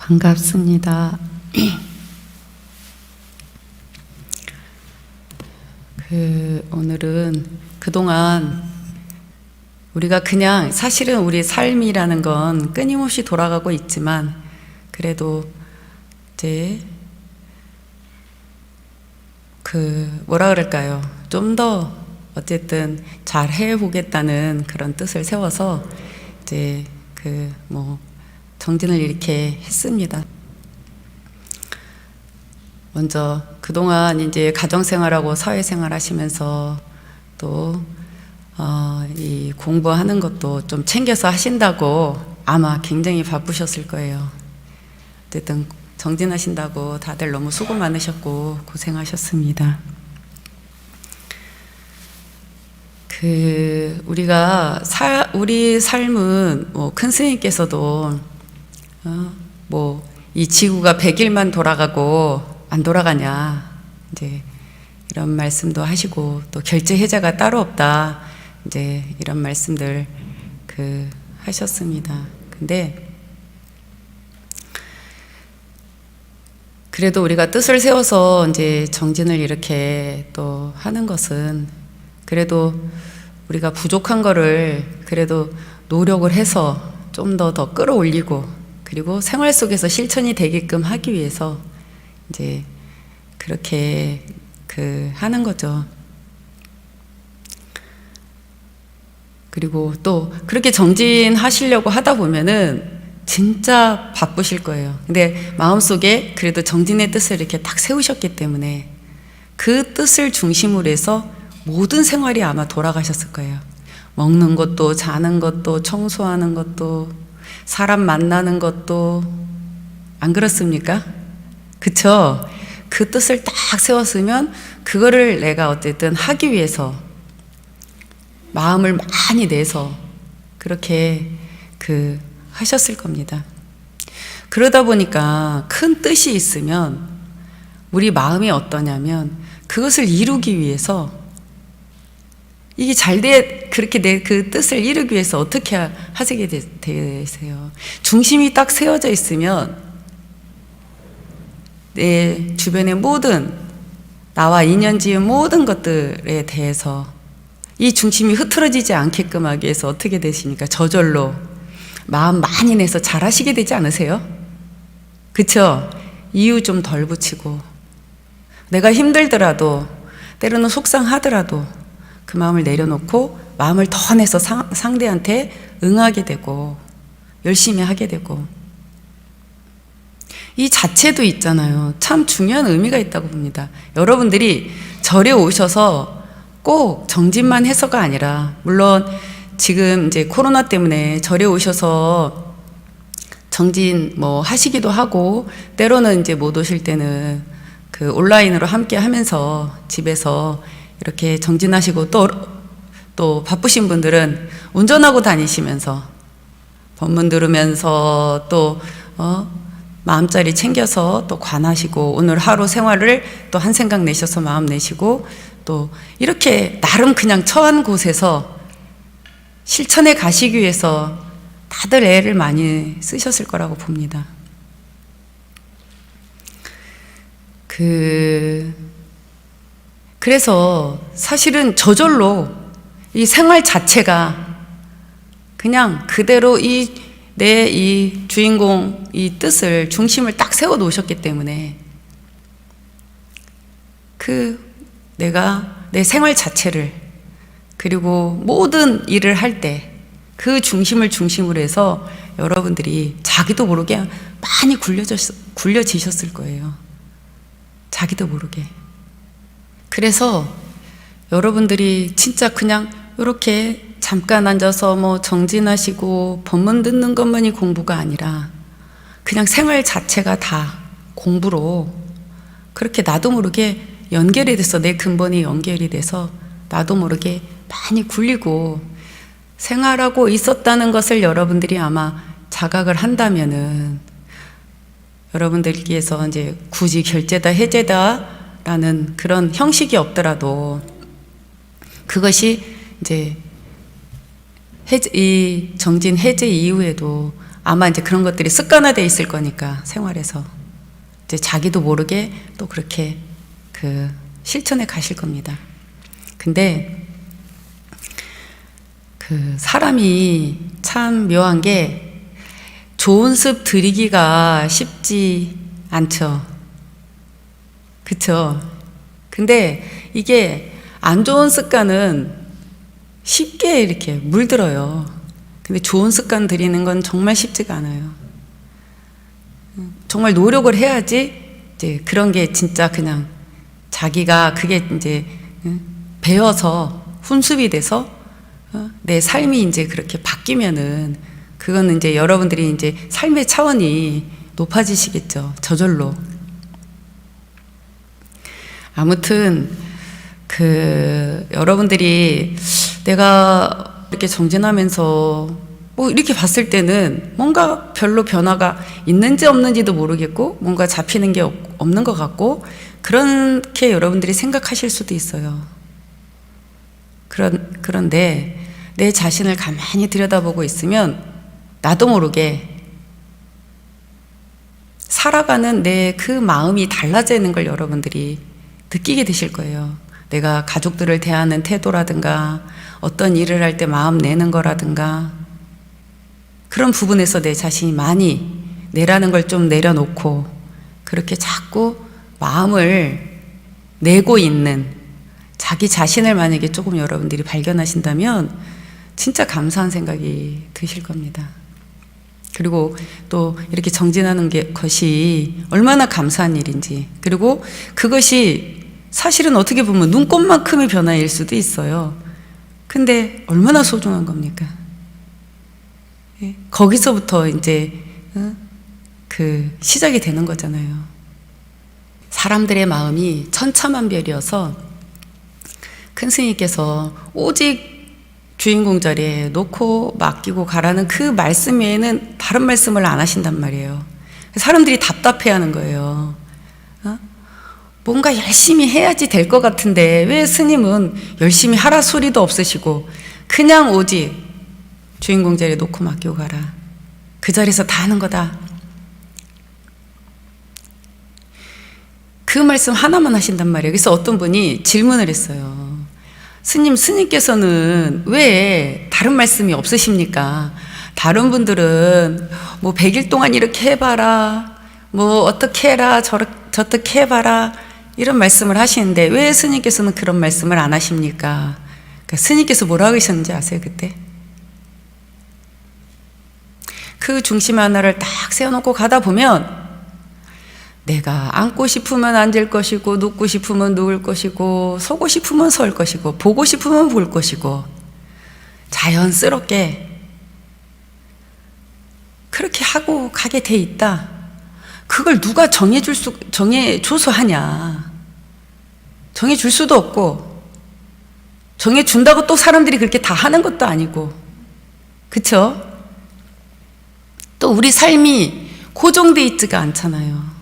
반갑습니다. 오늘은 그동안 우리가 그냥 사실은 우리 삶이라는 건 끊임없이 돌아가고 있지만 그래도 이제 뭐라 그럴까요? 좀 더 어쨌든 잘 해보겠다는 그런 뜻을 세워서 이제 정진을 이렇게 했습니다. 먼저 그동안 이제 가정생활하고 사회생활 하시면서 또 이 공부하는 것도 좀 챙겨서 하신다고 아마 굉장히 바쁘셨을 거예요. 어쨌든 정진하신다고 다들 너무 수고 많으셨고 고생하셨습니다. 우리 삶은 큰 스님께서도 이 지구가 100일만 돌아가고 안 돌아가냐 이제 이런 말씀도 하시고 또 결제해자가 따로 없다 이제 이런 말씀들 하셨습니다. 근데 그래도 우리가 뜻을 세워서 이제 정진을 이렇게 또 하는 것은 그래도 우리가 부족한 거를 그래도 노력을 해서 좀 더 끌어올리고 그리고 생활 속에서 실천이 되게끔 하기 위해서 이제 그렇게 하는 거죠. 그리고 또 그렇게 정진하시려고 하다 보면은 진짜 바쁘실 거예요. 근데 마음속에 그래도 정진의 뜻을 이렇게 딱 세우셨기 때문에 그 뜻을 중심으로 해서 모든 생활이 아마 돌아가셨을 거예요. 먹는 것도 자는 것도 청소하는 것도 사람 만나는 것도 안 그렇습니까? 그쵸? 그 뜻을 딱 세웠으면 그거를 내가 어쨌든 하기 위해서 마음을 많이 내서 그렇게 하셨을 겁니다. 그러다 보니까 큰 뜻이 있으면 우리 마음이 어떠냐면 그것을 이루기 위해서 이게 그렇게 그 뜻을 이루기 위해서 어떻게 하시게 되세요? 중심이 딱 세워져 있으면 내 주변의 모든 나와 인연 지은 모든 것들에 대해서 이 중심이 흐트러지지 않게끔 하기 위해서 어떻게 되십니까? 저절로 마음 많이 내서 잘 하시게 되지 않으세요? 그쵸? 이유 좀 덜 붙이고 내가 힘들더라도 때로는 속상하더라도 그 마음을 내려놓고 마음을 더 내서 상대한테 응하게 되고 열심히 하게 되고 이 자체도 있잖아요. 참 중요한 의미가 있다고 봅니다. 여러분들이 절에 오셔서 꼭 정진만 해서가 아니라 물론 지금 이제 코로나 때문에 절에 오셔서 정진 하시기도 하고 때로는 이제 못 오실 때는 온라인으로 함께 하면서 집에서 이렇게 정진하시고 또 바쁘신 분들은 운전하고 다니시면서 법문 들으면서 또 마음자리 챙겨서 또 관하시고 오늘 하루 생활을 또 한 생각 내셔서 마음 내시고 또 이렇게 나름 그냥 처한 곳에서 실천해 가시기 위해서 다들 애를 많이 쓰셨을 거라고 봅니다. 그래서 사실은 저절로 이 생활 자체가 그냥 그대로 내 이 주인공 이 뜻을 중심을 딱 세워 놓으셨기 때문에 내가 내 생활 자체를 그리고 모든 일을 할 때 그 중심을 중심으로 해서 여러분들이 자기도 모르게 많이 굴려지셨을 거예요. 자기도 모르게. 그래서 여러분들이 진짜 그냥 이렇게 잠깐 앉아서 정진하시고 법문 듣는 것만이 공부가 아니라 그냥 생활 자체가 다 공부로 그렇게 나도 모르게 연결이 돼서 내 근본이 연결이 돼서 나도 모르게 많이 굴리고 생활하고 있었다는 것을 여러분들이 아마 자각을 한다면은 여러분들께서 이제 굳이 결제다 해제다라는 그런 형식이 없더라도 그것이 이제 이 정진 해제 이후에도 아마 이제 그런 것들이 습관화되어 있을 거니까 생활에서 이제 자기도 모르게 또 그렇게 그 실천에 가실 겁니다. 근데 그 사람이 참 묘한 게 좋은 습 들이기가 쉽지 않죠. 그쵸? 근데 이게 안 좋은 습관은 쉽게 이렇게 물들어요. 근데 좋은 습관 들이는 건 정말 쉽지가 않아요. 정말 노력을 해야지 이제 그런 게 진짜 그냥 자기가 그게 이제 배워서 훈습이 돼서 내 삶이 이제 그렇게 바뀌면은 그거는 이제 여러분들이 이제 삶의 차원이 높아지시겠죠. 저절로. 아무튼 그 여러분들이 내가 이렇게 정진하면서 뭐 이렇게 봤을 때는 뭔가 별로 변화가 있는지 없는지도 모르겠고 뭔가 잡히는 게 없는 것 같고 그렇게 여러분들이 생각하실 수도 있어요. 그런데 내 자신을 가만히 들여다보고 있으면 나도 모르게 살아가는 내 그 마음이 달라지는 걸 여러분들이 느끼게 되실 거예요. 내가 가족들을 대하는 태도라든가 어떤 일을 할 때 마음 내는 거라든가 그런 부분에서 내 자신이 많이 내라는 걸 좀 내려놓고 그렇게 자꾸 마음을 내고 있는 자기 자신을 만약에 조금 여러분들이 발견하신다면 진짜 감사한 생각이 드실 겁니다. 그리고 또 이렇게 정진하는 것이 얼마나 감사한 일인지 그리고 그것이 사실은 어떻게 보면 눈꽃만큼의 변화일 수도 있어요. 근데 얼마나 소중한 겁니까? 거기서부터 이제 그 시작이 되는 거잖아요. 사람들의 마음이 천차만별이어서 큰 스님께서 오직 주인공 자리에 놓고 맡기고 가라는 그 말씀 외에는 다른 말씀을 안 하신단 말이에요. 사람들이 답답해하는 거예요. 뭔가 열심히 해야지 될 것 같은데 왜 스님은 열심히 하라 소리도 없으시고 그냥 오직 주인공 자리에 놓고 맡기고 가라. 그 자리에서 다 하는 거다. 그 말씀 하나만 하신단 말이에요. 그래서 어떤 분이 질문을 했어요. 스님께서는 왜 다른 말씀이 없으십니까? 다른 분들은 뭐 100일 동안 이렇게 해봐라, 뭐 어떻게 해라, 저렇게 해봐라 이런 말씀을 하시는데 왜 스님께서는 그런 말씀을 안 하십니까? 그러니까 스님께서 뭐라고 하셨는지 아세요 그때? 그 중심 하나를 딱 세워놓고 가다 보면 내가 앉고 싶으면 앉을 것이고 눕고 싶으면 누울 것이고 서고 싶으면 설 것이고 보고 싶으면 볼 것이고 자연스럽게 그렇게 하고 가게 돼 있다. 그걸 누가 정해줘서 하냐. 정해줄 수도 없고 정해준다고 또 사람들이 그렇게 다 하는 것도 아니고 그쵸? 또 우리 삶이 고정돼 있지가 않잖아요.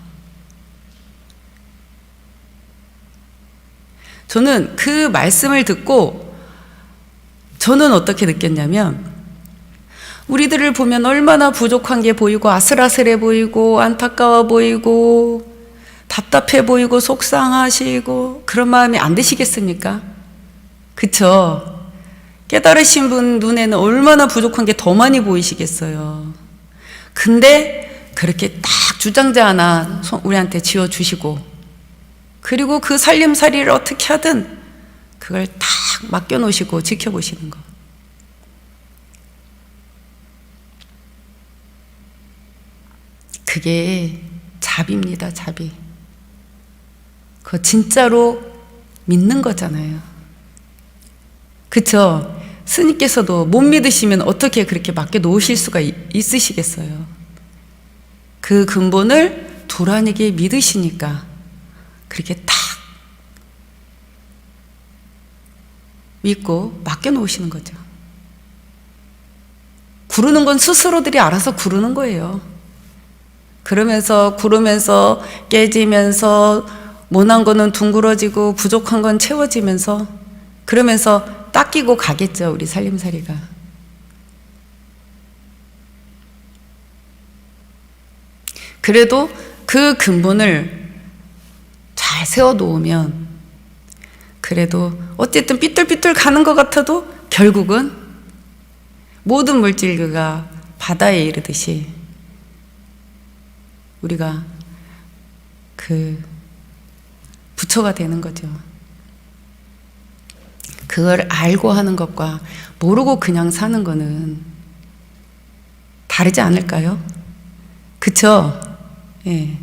저는 그 말씀을 듣고 저는 어떻게 느꼈냐면 우리들을 보면 얼마나 부족한 게 보이고 아슬아슬해 보이고 안타까워 보이고 답답해 보이고 속상하시고 그런 마음이 안 드시겠습니까? 그쵸? 깨달으신 분 눈에는 얼마나 부족한 게 더 많이 보이시겠어요. 근데 그렇게 딱 주장자 하나 우리한테 지어주시고 그리고 그 살림살이를 어떻게 하든 그걸 딱 맡겨놓으시고 지켜보시는 거. 그게 자비입니다, 자비. 그거 진짜로 믿는 거잖아요. 그쵸? 스님께서도 못 믿으시면 어떻게 그렇게 맡겨놓으실 수가 있으시겠어요? 그 근본을 도란에게 믿으시니까 그렇게 딱 믿고 맡겨놓으시는 거죠. 구르는 건 스스로들이 알아서 구르는 거예요. 그러면서 구르면서 깨지면서 못난 거는 둥그러지고 부족한 건 채워지면서 그러면서 닦이고 가겠죠. 우리 살림살이가. 그래도 그 근본을 잘 세워놓으면 그래도 어쨌든 삐뚤삐뚤 가는 것 같아도 결국은 모든 물질류가 바다에 이르듯이 우리가 그 부처가 되는 거죠. 그걸 알고 하는 것과 모르고 그냥 사는 거는 다르지 않을까요? 그쵸? 예.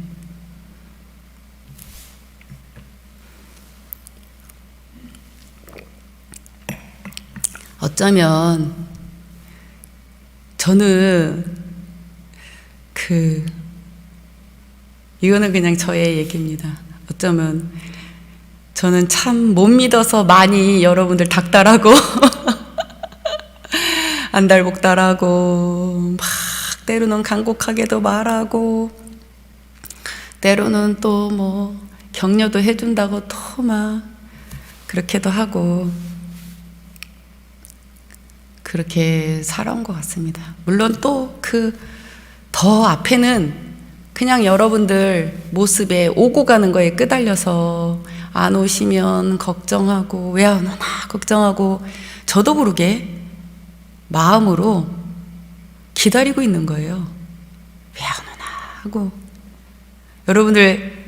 어쩌면 저는 이거는 그냥 저의 얘기입니다. 어쩌면 저는 참 못 믿어서 많이 여러분들 닥달하고 안달복달하고 막 때로는 간곡하게도 말하고 때로는 또 뭐 격려도 해준다고 또 막 그렇게도 하고 그렇게 살아온 것 같습니다. 물론 또 더 앞에는 그냥 여러분들 모습에 오고 가는 거에 끄달려서 안 오시면 걱정하고 왜 안 오나 걱정하고 저도 모르게 마음으로 기다리고 있는 거예요. 왜 안 오나 하고 여러분들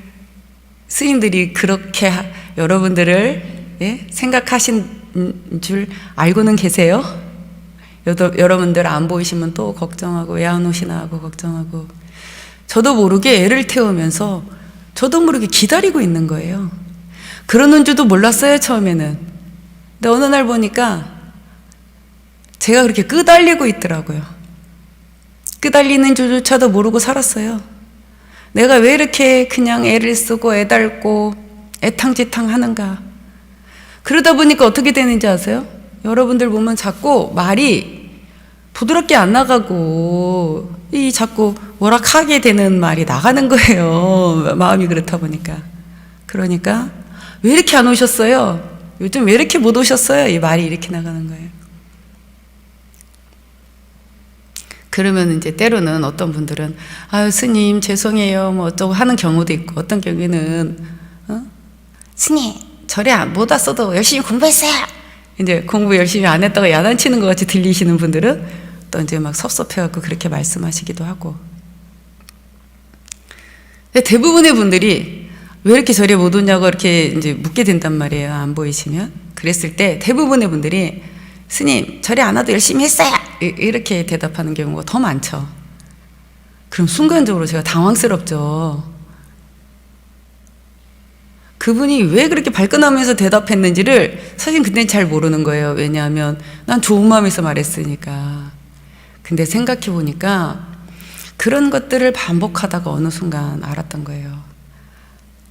스님들이 그렇게 여러분들을 생각하신 줄 알고는 계세요? 여러분들 안 보이시면 또 걱정하고 왜 안 오시나 하고 걱정하고 저도 모르게 애를 태우면서 저도 모르게 기다리고 있는 거예요. 그러는 줄도 몰랐어요, 처음에는. 근데 어느 날 보니까 제가 그렇게 끄달리고 있더라고요. 끄달리는 줄조차도 모르고 살았어요. 내가 왜 이렇게 그냥 애를 쓰고 애달고 애탕지탕 하는가. 그러다 보니까 어떻게 되는지 아세요? 여러분들 보면 자꾸 말이 부드럽게 안 나가고 자꾸 뭐락하게 되는 말이 나가는 거예요. 마음이 그렇다 보니까. 그러니까 왜 이렇게 안 오셨어요? 요즘 왜 이렇게 못 오셨어요? 이 말이 이렇게 나가는 거예요. 그러면 이제 때로는 어떤 분들은 아유 스님 죄송해요 뭐 어쩌고 하는 경우도 있고 어떤 경우에는 스님 절에 못 왔어도 열심히 공부했어요. 이제 공부 열심히 안 했다고 야단치는 것 같이 들리시는 분들은 또 이제 막 섭섭해갖고 그렇게 말씀하시기도 하고. 근데 대부분의 분들이 왜 이렇게 절에 못 오냐고 이렇게 이제 묻게 된단 말이에요. 안 보이시면. 그랬을 때 대부분의 분들이 스님 절에 안 와도 열심히 했어요. 이렇게 대답하는 경우가 더 많죠. 그럼 순간적으로 제가 당황스럽죠. 그분이 왜 그렇게 발끈하면서 대답했는지를 사실 그때는 잘 모르는 거예요. 왜냐하면 난 좋은 마음에서 말했으니까. 근데 생각해 보니까 그런 것들을 반복하다가 어느 순간 알았던 거예요.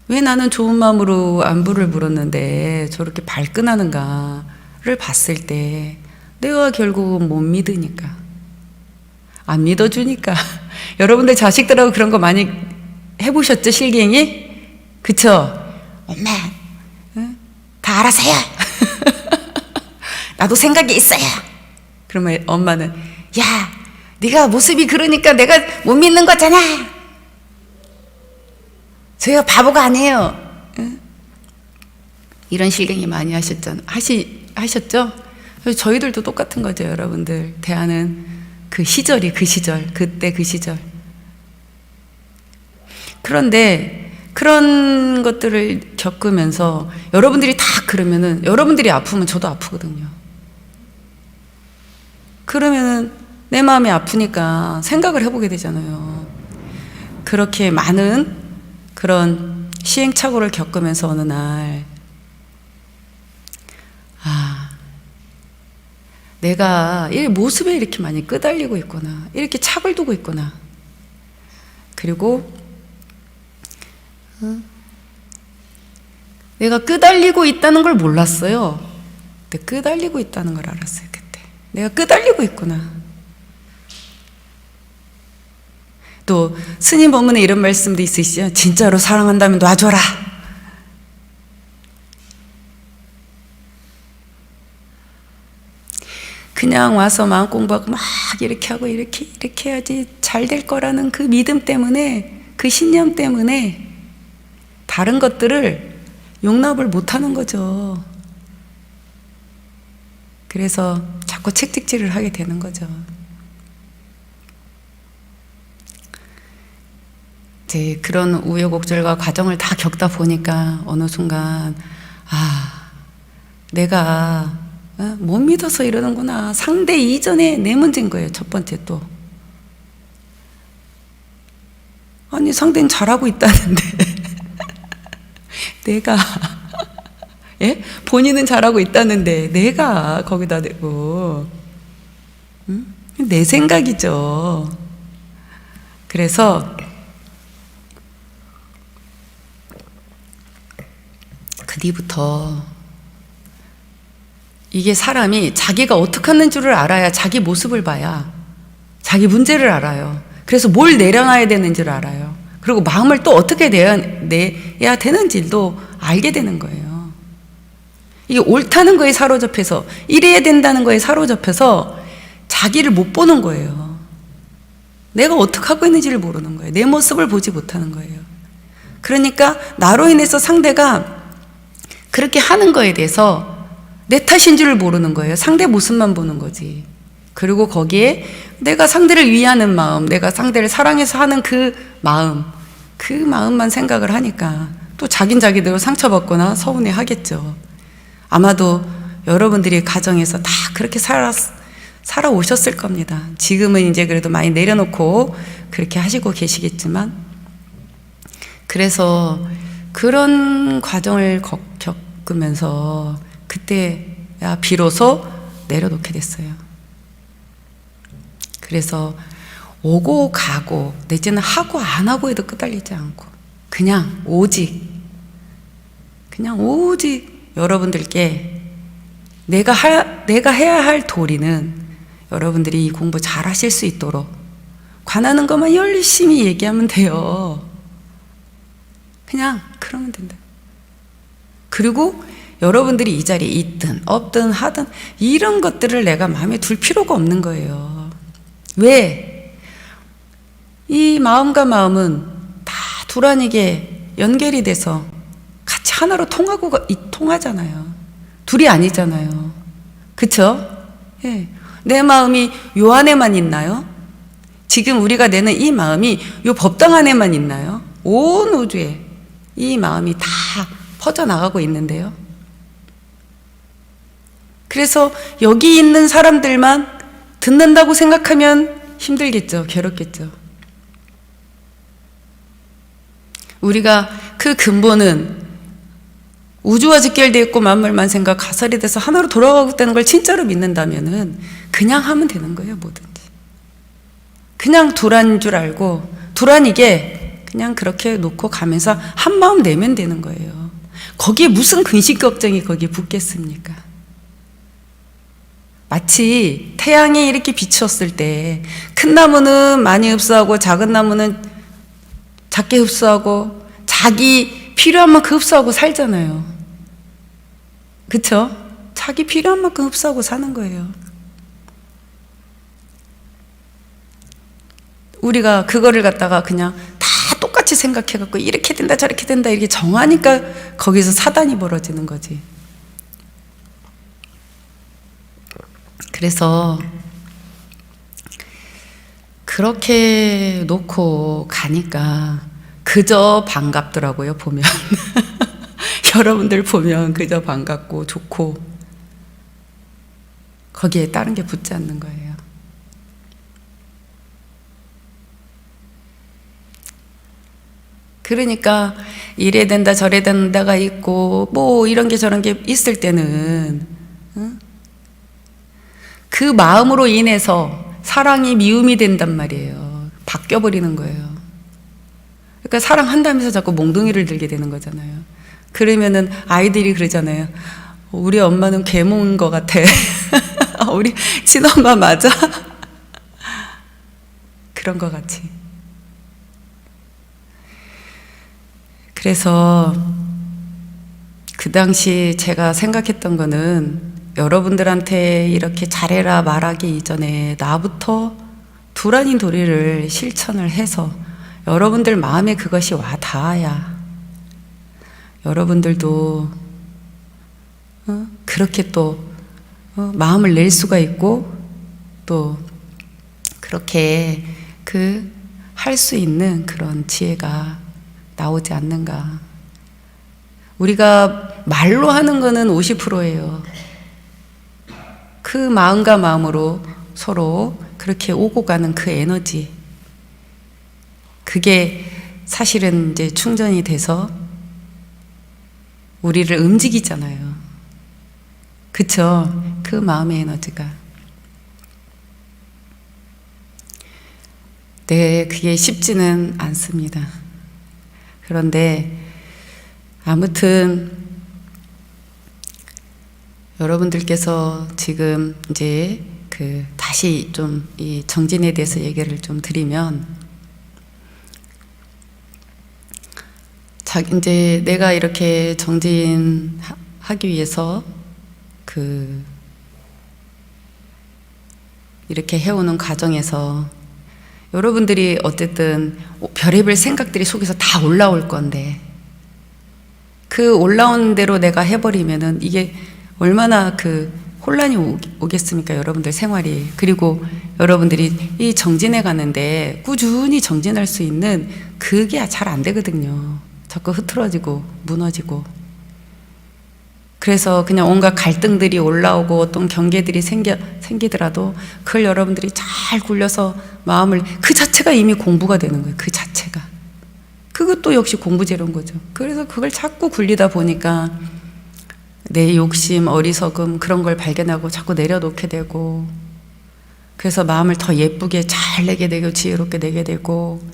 왜 나는 좋은 마음으로 안부를 물었는데 저렇게 발끈하는가를 봤을 때 내가 결국은 못 믿으니까. 안 믿어주니까. 여러분들 자식들하고 그런 거 많이 해보셨죠? 실갱이? 그쵸? 엄마, 다 알아서 해. 나도 생각이 있어요. 그러면 엄마는 야, 네가 모습이 그러니까 내가 못 믿는 거잖아. 저희가 바보가 아니에요. 이런 실갱이 많이 하셨죠? 저희들도 똑같은 거죠, 여러분들. 대하는 그 시절이 그 시절, 그때 그 시절. 그런데 그런 것들을 겪으면서 여러분들이 다 그러면은 여러분들이 아프면 저도 아프거든요. 그러면은 내 마음이 아프니까 생각을 해보게 되잖아요. 그렇게 많은 그런 시행착오를 겪으면서 어느 날 내가 이 모습에 이렇게 많이 끄달리고 있구나. 이렇게 착을 두고 있구나. 그리고 내가 끄달리고 있다는 걸 몰랐어요. 근데 끄달리고 있다는 걸 알았어요. 그때 내가 끄달리고 있구나. 또 스님 법문에 이런 말씀도 있으시죠. 진짜로 사랑한다면 놔줘라. 그냥 와서 마음 공부하고 막 이렇게 하고 이렇게 해야지 잘 될 거라는 그 믿음 때문에 그 신념 때문에 다른 것들을 용납을 못하는 거죠. 그래서 자꾸 채찍질을 하게 되는 거죠. 이제 그런 우여곡절과 과정을 다 겪다 보니까 어느 순간 내가 못 믿어서 이러는구나. 상대 이전에 내 문제인 거예요. 첫 번째 또. 아니 상대는 잘하고 있다는데 내가 예? 본인은 잘하고 있다는데 내가 거기다 대고 내 생각이죠. 그래서 그 뒤부터 이게 사람이 자기가 어떻게 하는 줄을 알아야 자기 모습을 봐야 자기 문제를 알아요. 그래서 뭘 내려놔야 되는지를 알아요. 그리고 마음을 또 어떻게 내야 되는지도 알게 되는 거예요. 이게 옳다는 거에 사로잡혀서 이래야 된다는 거에 사로잡혀서 자기를 못 보는 거예요. 내가 어떻게 하고 있는지를 모르는 거예요. 내 모습을 보지 못하는 거예요. 그러니까 나로 인해서 상대가 그렇게 하는 거에 대해서 내 탓인 줄을 모르는 거예요. 상대 모습만 보는 거지. 그리고 거기에 내가 상대를 위하는 마음, 내가 상대를 사랑해서 하는 그 마음만 생각을 하니까 또 자기대로 상처받거나 서운해 하겠죠. 아마도 여러분들이 가정에서 다 그렇게 살아오셨을 겁니다. 지금은 이제 그래도 많이 내려놓고 그렇게 하시고 계시겠지만, 그래서 그런 과정을 겪으면서 그때 비로소 내려놓게 됐어요. 그래서 오고 가고 내지는 하고 안 하고에도 끄달리지 않고 그냥 오직 여러분들께 내가 해야 할 도리는 여러분들이 이 공부 잘 하실 수 있도록 관하는 것만 열심히 얘기하면 돼요. 그냥 그러면 된다. 그리고 여러분들이 이 자리에 있든 없든 하든 이런 것들을 내가 마음에 둘 필요가 없는 거예요. 왜? 이 마음과 마음은 다 두란이게 연결이 돼서 같이 하나로 통하잖아요. 둘이 아니잖아요. 그쵸? 예. 내 마음이 요 안에만 있나요? 지금 우리가 내는 이 마음이 요 법당 안에만 있나요? 온 우주에 이 마음이 다 퍼져나가고 있는데요. 그래서 여기 있는 사람들만 듣는다고 생각하면 힘들겠죠. 괴롭겠죠. 우리가 그 근본은 우주와 직결되어 있고 만물만 생각 가설이 돼서 하나로 돌아가고 있다는 걸 진짜로 믿는다면은 그냥 하면 되는 거예요. 뭐든지. 그냥 두란인 줄 알고 두란이게 그냥 그렇게 놓고 가면서 한 마음 내면 되는 거예요. 거기에 무슨 근심 걱정이 거기에 붙겠습니까? 마치 태양이 이렇게 비추었을 때 큰 나무는 많이 흡수하고 작은 나무는 작게 흡수하고 자기 필요한 만큼 흡수하고 살잖아요. 그쵸? 자기 필요한 만큼 흡수하고 사는 거예요. 우리가 그거를 갖다가 그냥 다 똑같이 생각해갖고 이렇게 된다 저렇게 된다 이렇게 정하니까 거기서 사단이 벌어지는 거지. 그래서 그렇게 놓고 가니까 그저 반갑더라고요. 보면 여러분들 보면 그저 반갑고 좋고 거기에 다른 게 붙지 않는 거예요. 그러니까 이래 된다 저래 된다가 있고 뭐 이런 게 저런 게 있을 때는 그 마음으로 인해서 사랑이 미움이 된단 말이에요. 바뀌어버리는 거예요. 그러니까 사랑한다면서 자꾸 몽둥이를 들게 되는 거잖아요. 그러면은 아이들이 그러잖아요. 우리 엄마는 계몽인 것 같아. 우리 친엄마 맞아? 그런 것 같이. 그래서 그 당시 제가 생각했던 거는 여러분들한테 이렇게 잘해라 말하기 이전에 나부터 두란인 도리를 실천을 해서 여러분들 마음에 그것이 와 닿아야 여러분들도 그렇게 또 마음을 낼 수가 있고 또 그렇게 할 수 있는 그런 지혜가 나오지 않는가. 우리가 말로 하는 거는 50%예요. 그 마음과 마음으로 서로 그렇게 오고 가는 그 에너지, 그게 사실은 이제 충전이 돼서 우리를 움직이잖아요. 그쵸? 그 마음의 에너지가. 네, 그게 쉽지는 않습니다. 그런데 아무튼 여러분들께서 지금 이제 다시 좀 이 정진에 대해서 얘기를 좀 드리면, 이제 내가 이렇게 정진하기 위해서 이렇게 해오는 과정에서 여러분들이 어쨌든 별의별 생각들이 속에서 다 올라올 건데, 그 올라온 대로 내가 해버리면은 이게 얼마나 혼란이 오겠습니까? 여러분들 생활이. 그리고 여러분들이 이 정진해 가는데 꾸준히 정진할 수 있는 그게 잘 안 되거든요. 자꾸 흐트러지고 무너지고. 그래서 그냥 온갖 갈등들이 올라오고 어떤 경계들이 생기더라도 그걸 여러분들이 잘 굴려서 마음을, 그 자체가 이미 공부가 되는 거예요. 그 자체가. 그것도 역시 공부제로인 거죠. 그래서 그걸 자꾸 굴리다 보니까 내 욕심, 어리석음 그런 걸 발견하고 자꾸 내려놓게 되고, 그래서 마음을 더 예쁘게 잘 내게 되고 지혜롭게 내게 되고,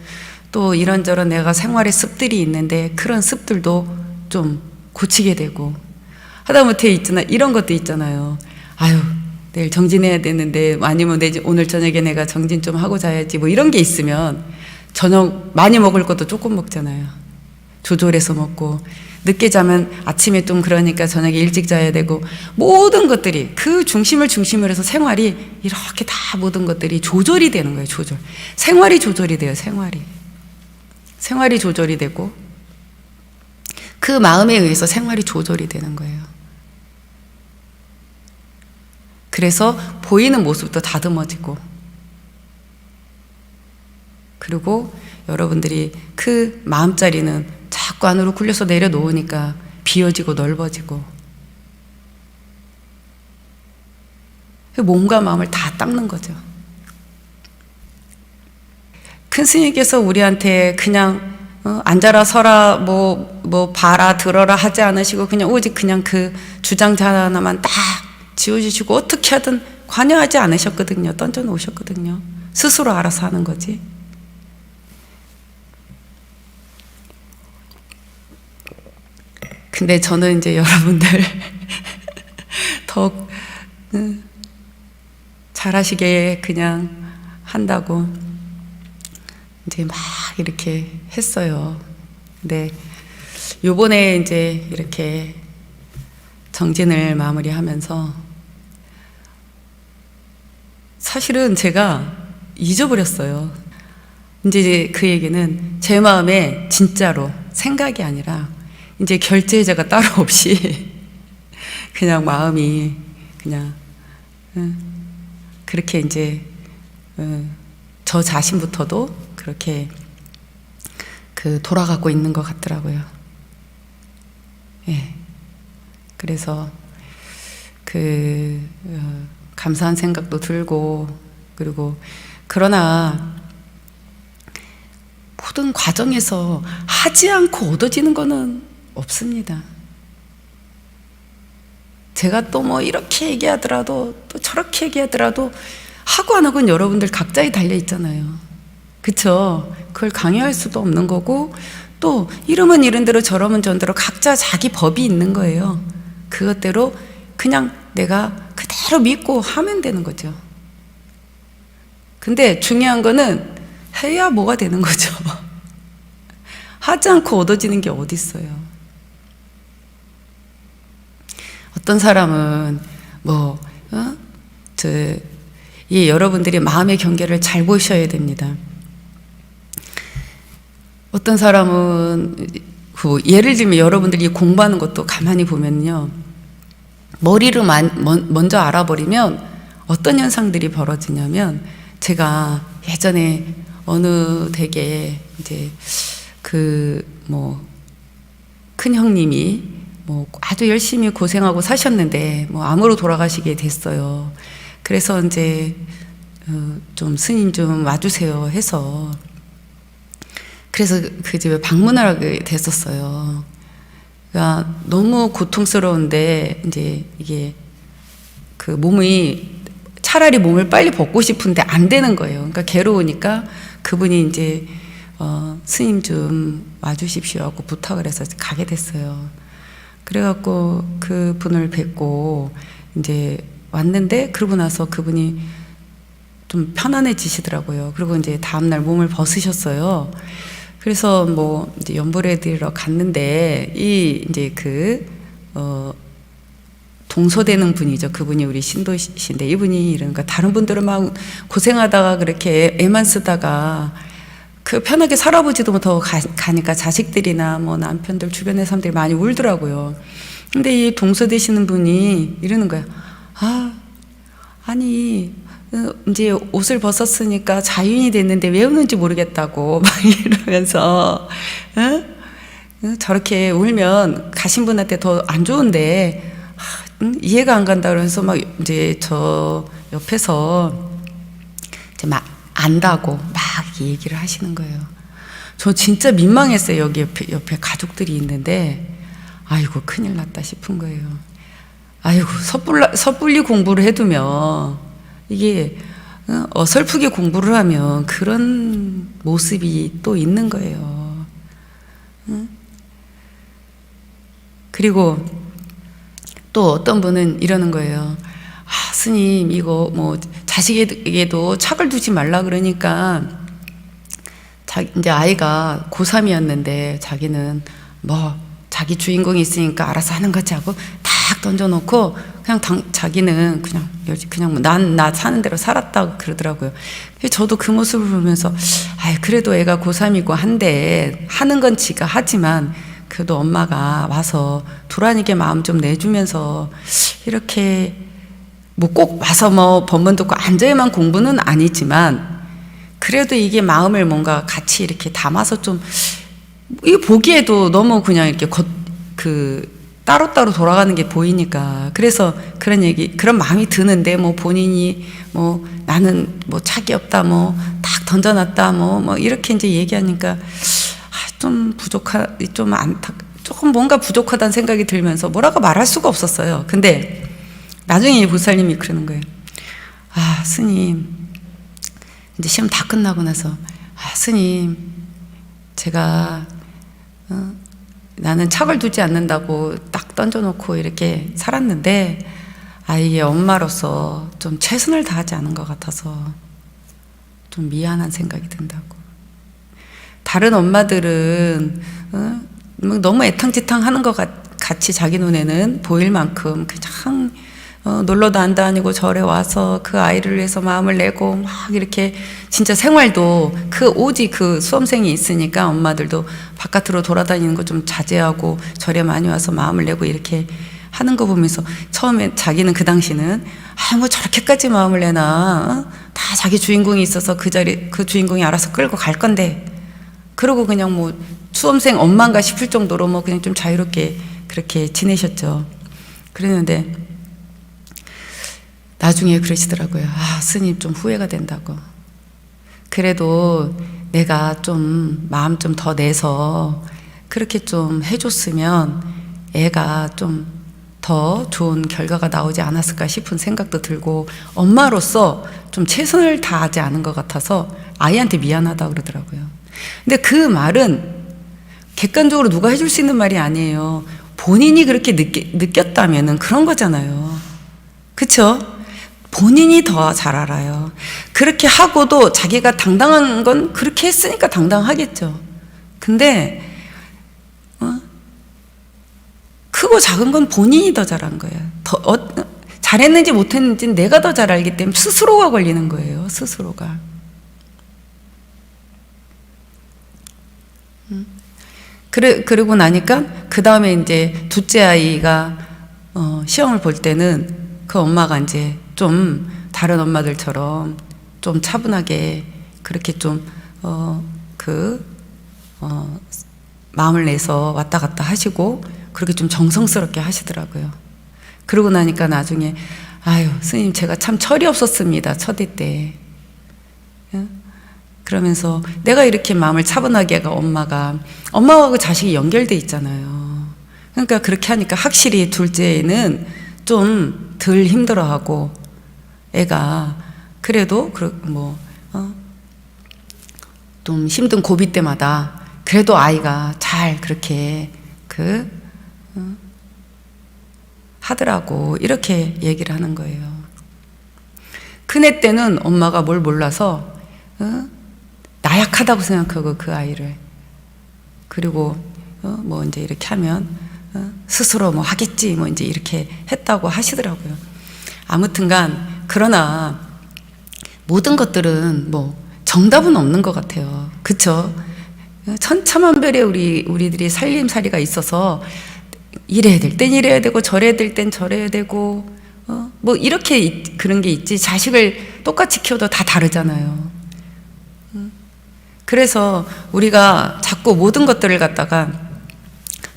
또 이런저런 내가 생활의 습들이 있는데 그런 습들도 좀 고치게 되고, 하다못해 이런 것도 있잖아요. 아유, 내일 정진해야 되는데 아니면 오늘 저녁에 내가 정진 좀 하고 자야지, 뭐 이런 게 있으면 저녁 많이 먹을 것도 조금 먹잖아요. 조절해서 먹고, 늦게 자면 아침에 좀 그러니까 저녁에 일찍 자야 되고, 모든 것들이 그 중심으로 해서 생활이 이렇게 다 모든 것들이 조절이 되는 거예요. 조절. 생활이 조절이 돼요. 생활이 조절이 되고, 그 마음에 의해서 생활이 조절이 되는 거예요. 그래서 보이는 모습도 다듬어지고, 그리고 여러분들이 그 마음자리는 자꾸 안으로 굴려서 내려놓으니까 비어지고 넓어지고, 몸과 마음을 다 닦는 거죠. 큰 스님께서 우리한테 그냥 앉아라 서라 뭐 봐라 들어라 하지 않으시고, 그냥 오직 그냥 그 주장자 하나만 딱 지어주시고 어떻게 하든 관여하지 않으셨거든요. 던져 놓으셨거든요. 스스로 알아서 하는 거지. 근데 저는 이제 여러분들 더 잘하시게 그냥 한다고 이제 막 이렇게 했어요. 근데 요번에 이제 이렇게 정진을 마무리하면서 사실은 제가 잊어버렸어요. 이제 그 얘기는 제 마음에 진짜로 생각이 아니라 이제 결제자가 따로 없이 그냥 마음이 그냥 그렇게 이제 저 자신부터도 그렇게 돌아가고 있는 것 같더라고요. 예. 그래서 감사한 생각도 들고, 그리고 그러나 모든 과정에서 하지 않고 얻어지는 거는 없습니다. 제가 또 뭐 이렇게 얘기하더라도 또 저렇게 얘기하더라도 하고 안 하고는 여러분들 각자에 달려 있잖아요. 그쵸? 그걸 강요할 수도 없는 거고, 또 이러면 이런 대로 저러면 저런 대로 각자 자기 법이 있는 거예요. 그것대로 그냥 내가 그대로 믿고 하면 되는 거죠. 근데 중요한 거는 해야 뭐가 되는 거죠. 하지 않고 얻어지는 게 어디 있어요. 어떤 사람은 여러분들이 마음의 경계를 잘 보셔야 됩니다. 어떤 사람은 그 예를 들면 여러분들이 공부하는 것도 가만히 보면요, 머리로 먼저 알아버리면 어떤 현상들이 벌어지냐면, 제가 예전에 어느 댁에 이제 큰 형님이 아주 열심히 고생하고 사셨는데 암으로 돌아가시게 됐어요. 그래서 이제 좀 스님 좀 와주세요 해서, 그래서 그 집에 방문을 하게 됐었어요. 그러니까 너무 고통스러운데 이제 이게 그 몸이 차라리 몸을 빨리 벗고 싶은데 안 되는 거예요. 그러니까 괴로우니까 그분이 이제 스님 좀 와주십시오 하고 부탁을 해서 가게 됐어요. 그래갖고 그 분을 뵙고 이제 왔는데, 그러고 나서 그분이 좀 편안해지시더라고요. 그리고 이제 다음날 몸을 벗으셨어요. 그래서 이제 연보를 드리러 갔는데, 이제 동서되는 분이죠. 그분이 우리 신도시인데, 이분이 이러니까 다른 분들은 막 고생하다가 그렇게 애만 쓰다가 편하게 살아보지도 못하고 가니까 자식들이나 남편들 주변의 사람들이 많이 울더라고요. 근데 이 동서되시는 분이 이러는 거예요. 아니 이제 옷을 벗었으니까 자유인이 됐는데 왜 우는지 모르겠다고 막 이러면서 저렇게 울면 가신 분한테 더 안 좋은데 이해가 안 간다 그러면서 막 이제 저 옆에서 이제 막 안다고 막 얘기를 하시는 거예요. 저 진짜 민망했어요. 여기 옆에 가족들이 있는데 아이고 큰일 났다 싶은 거예요. 아이고 섣불리 공부를 해두면 이게 어설프게 공부를 하면 그런 모습이 또 있는 거예요. 그리고 또 어떤 분은 이러는 거예요. 스님 이거 자식에게도 착을 두지 말라 그러니까 이제 아이가 고3이었는데 자기는 자기 주인공이 있으니까 알아서 하는 거지 하고 탁 던져놓고 그냥 자기는 그냥 나 사는 대로 살았다고 그러더라고요. 저도 그 모습을 보면서 그래도 애가 고3이고 한데 하는 건 지가 하지만 그래도 엄마가 와서 두라니게 마음 좀 내주면서 이렇게 꼭 와서 법문 듣고 앉아야만 공부는 아니지만 그래도 이게 마음을 뭔가 같이 이렇게 담아서 좀 이거 보기에도 너무 그냥 이렇게 따로따로 돌아가는 게 보이니까 그래서 그런 마음이 드는데 본인이 나는 착이 없다 딱 던져놨다 이렇게 이제 얘기하니까 조금 뭔가 부족하다는 생각이 들면서 뭐라고 말할 수가 없었어요. 근데 나중에 보살님이 그러는 거예요. 스님 이제 시험 다 끝나고 나서 스님 제가 나는 착을 두지 않는다고 딱 던져놓고 이렇게 살았는데 이게 엄마로서 좀 최선을 다하지 않은 것 같아서 좀 미안한 생각이 든다고. 다른 엄마들은 너무 애탕지탕 하는 것 같이 자기 눈에는 보일 만큼 그냥 놀러도 안 다니고 절에 와서 그 아이를 위해서 마음을 내고 막 이렇게 진짜 생활도 오직 수험생이 있으니까 엄마들도 바깥으로 돌아다니는 거 좀 자제하고 절에 많이 와서 마음을 내고 이렇게 하는 거 보면서 처음에 자기는 그 당시는 저렇게까지 마음을 내나 다 자기 주인공이 있어서 그 주인공이 알아서 끌고 갈 건데 그러고 그냥 수험생 엄마인가 싶을 정도로 그냥 좀 자유롭게 그렇게 지내셨죠. 그랬는데 나중에 그러시더라고요. 스님 좀 후회가 된다고. 그래도 내가 좀 마음 좀 더 내서 그렇게 좀 해줬으면 애가 좀 더 좋은 결과가 나오지 않았을까 싶은 생각도 들고 엄마로서 좀 최선을 다하지 않은 것 같아서 아이한테 미안하다고 그러더라고요. 근데 그 말은 객관적으로 누가 해줄 수 있는 말이 아니에요. 본인이 그렇게 느꼈다면은 그런 거잖아요. 그쵸? 본인이 더 잘 알아요. 그렇게 하고도 자기가 당당한 건 그렇게 했으니까 당당하겠죠. 근데 크고 작은 건 본인이 더 잘한 거예요. 잘했는지 못했는지 내가 더 잘 알기 때문에 스스로가 걸리는 거예요. 스스로가. 그러고 나니까 그 다음에 이제 둘째 아이가 시험을 볼 때는 그 엄마가 이제 좀 다른 엄마들처럼 좀 차분하게 그렇게 좀 마음을 내서 왔다 갔다 하시고 그렇게 좀 정성스럽게 하시더라고요. 그러고 나니까 나중에 아유 스님 제가 참 철이 없었습니다. 첫애 때. 그러면서 내가 이렇게 마음을 차분하게 하고 엄마하고 자식이 연결돼 있잖아요. 그러니까 그렇게 하니까 확실히 둘째는 좀 덜 힘들어하고 애가 그래도 좀 힘든 고비 때마다 그래도 아이가 잘 그렇게 하더라고 이렇게 얘기를 하는 거예요. 큰애 때는 엄마가 뭘 몰라서 나약하다고 생각하고 그 아이를 그리고 뭐 이제 이렇게 하면 스스로 뭐 하겠지 뭐 이제 이렇게 했다고 하시더라고요. 아무튼간 그러나 모든 것들은 뭐 정답은 없는 것 같아요. 그쵸? 천차만별의 우리들이 살림살이가 있어서 이래야 될 땐 이래야 되고 저래야 될 땐 저래야 되고 뭐 이렇게 그런 게 있지 자식을 똑같이 키워도 다 다르잖아요. 그래서 우리가 자꾸 모든 것들을 갖다가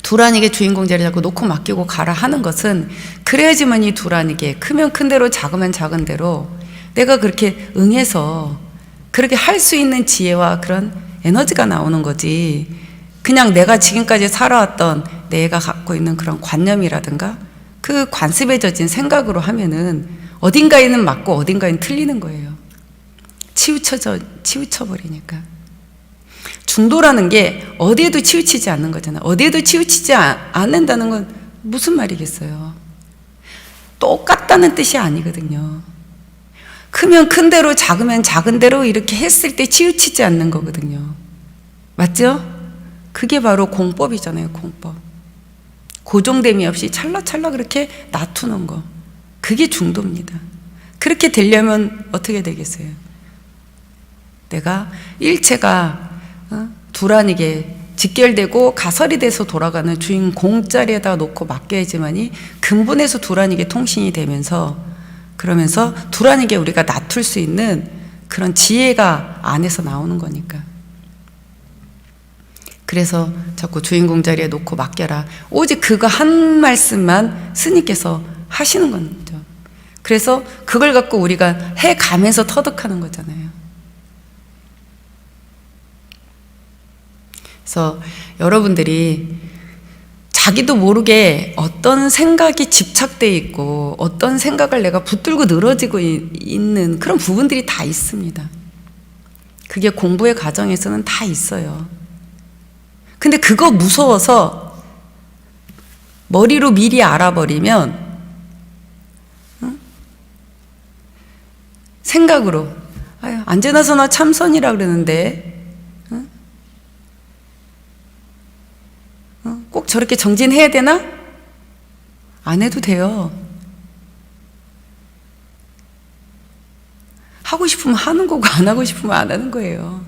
두란에게 주인공 자리 자꾸 놓고 맡기고 가라 하는 것은 그래야지만 이 두란에게 크면 큰 대로 작으면 작은 대로 내가 그렇게 응해서 그렇게 할 수 있는 지혜와 그런 에너지가 나오는 거지 그냥 내가 지금까지 살아왔던 내가 갖고 있는 그런 관념이라든가 그 관습에 젖은 생각으로 하면은 어딘가에는 맞고 어딘가에는 틀리는 거예요. 치우쳐버리니까. 중도라는 게 어디에도 치우치지 않는 거잖아요. 어디에도 치우치지 않는다는 건 무슨 말이겠어요. 똑같다는 뜻이 아니거든요. 크면 큰 대로 작으면 작은 대로 이렇게 했을 때 치우치지 않는 거거든요. 맞죠? 그게 바로 공법이잖아요. 공법. 고정됨이 없이 찰나찰나 그렇게 놔두는 거. 그게 중도입니다. 그렇게 되려면 어떻게 되겠어요? 내가 일체가 두란에게 직결되고 가설이 돼서 돌아가는 주인공 자리에다 놓고 맡겨야지만이 근본에서 두란에게 통신이 되면서 그러면서 두란에게 우리가 놔둘 수 있는 그런 지혜가 안에서 나오는 거니까. 그래서 자꾸 주인공 자리에 놓고 맡겨라. 오직 그거 한 말씀만 스님께서 하시는 거죠. 그래서 그걸 갖고 우리가 해가면서 터득하는 거잖아요. 그래서 여러분들이 자기도 모르게 어떤 생각이 집착되어 있고 어떤 생각을 내가 붙들고 늘어지고 있는 그런 부분들이 다 있습니다. 그게 공부의 과정에서는 다 있어요. 근데 그거 무서워서 머리로 미리 알아버리면 생각으로 아유, 안제나서나 참선이라 그러는데 꼭 저렇게 정진해야 되나? 안 해도 돼요. 하고 싶으면 하는 거고 안 하고 싶으면 안 하는 거예요.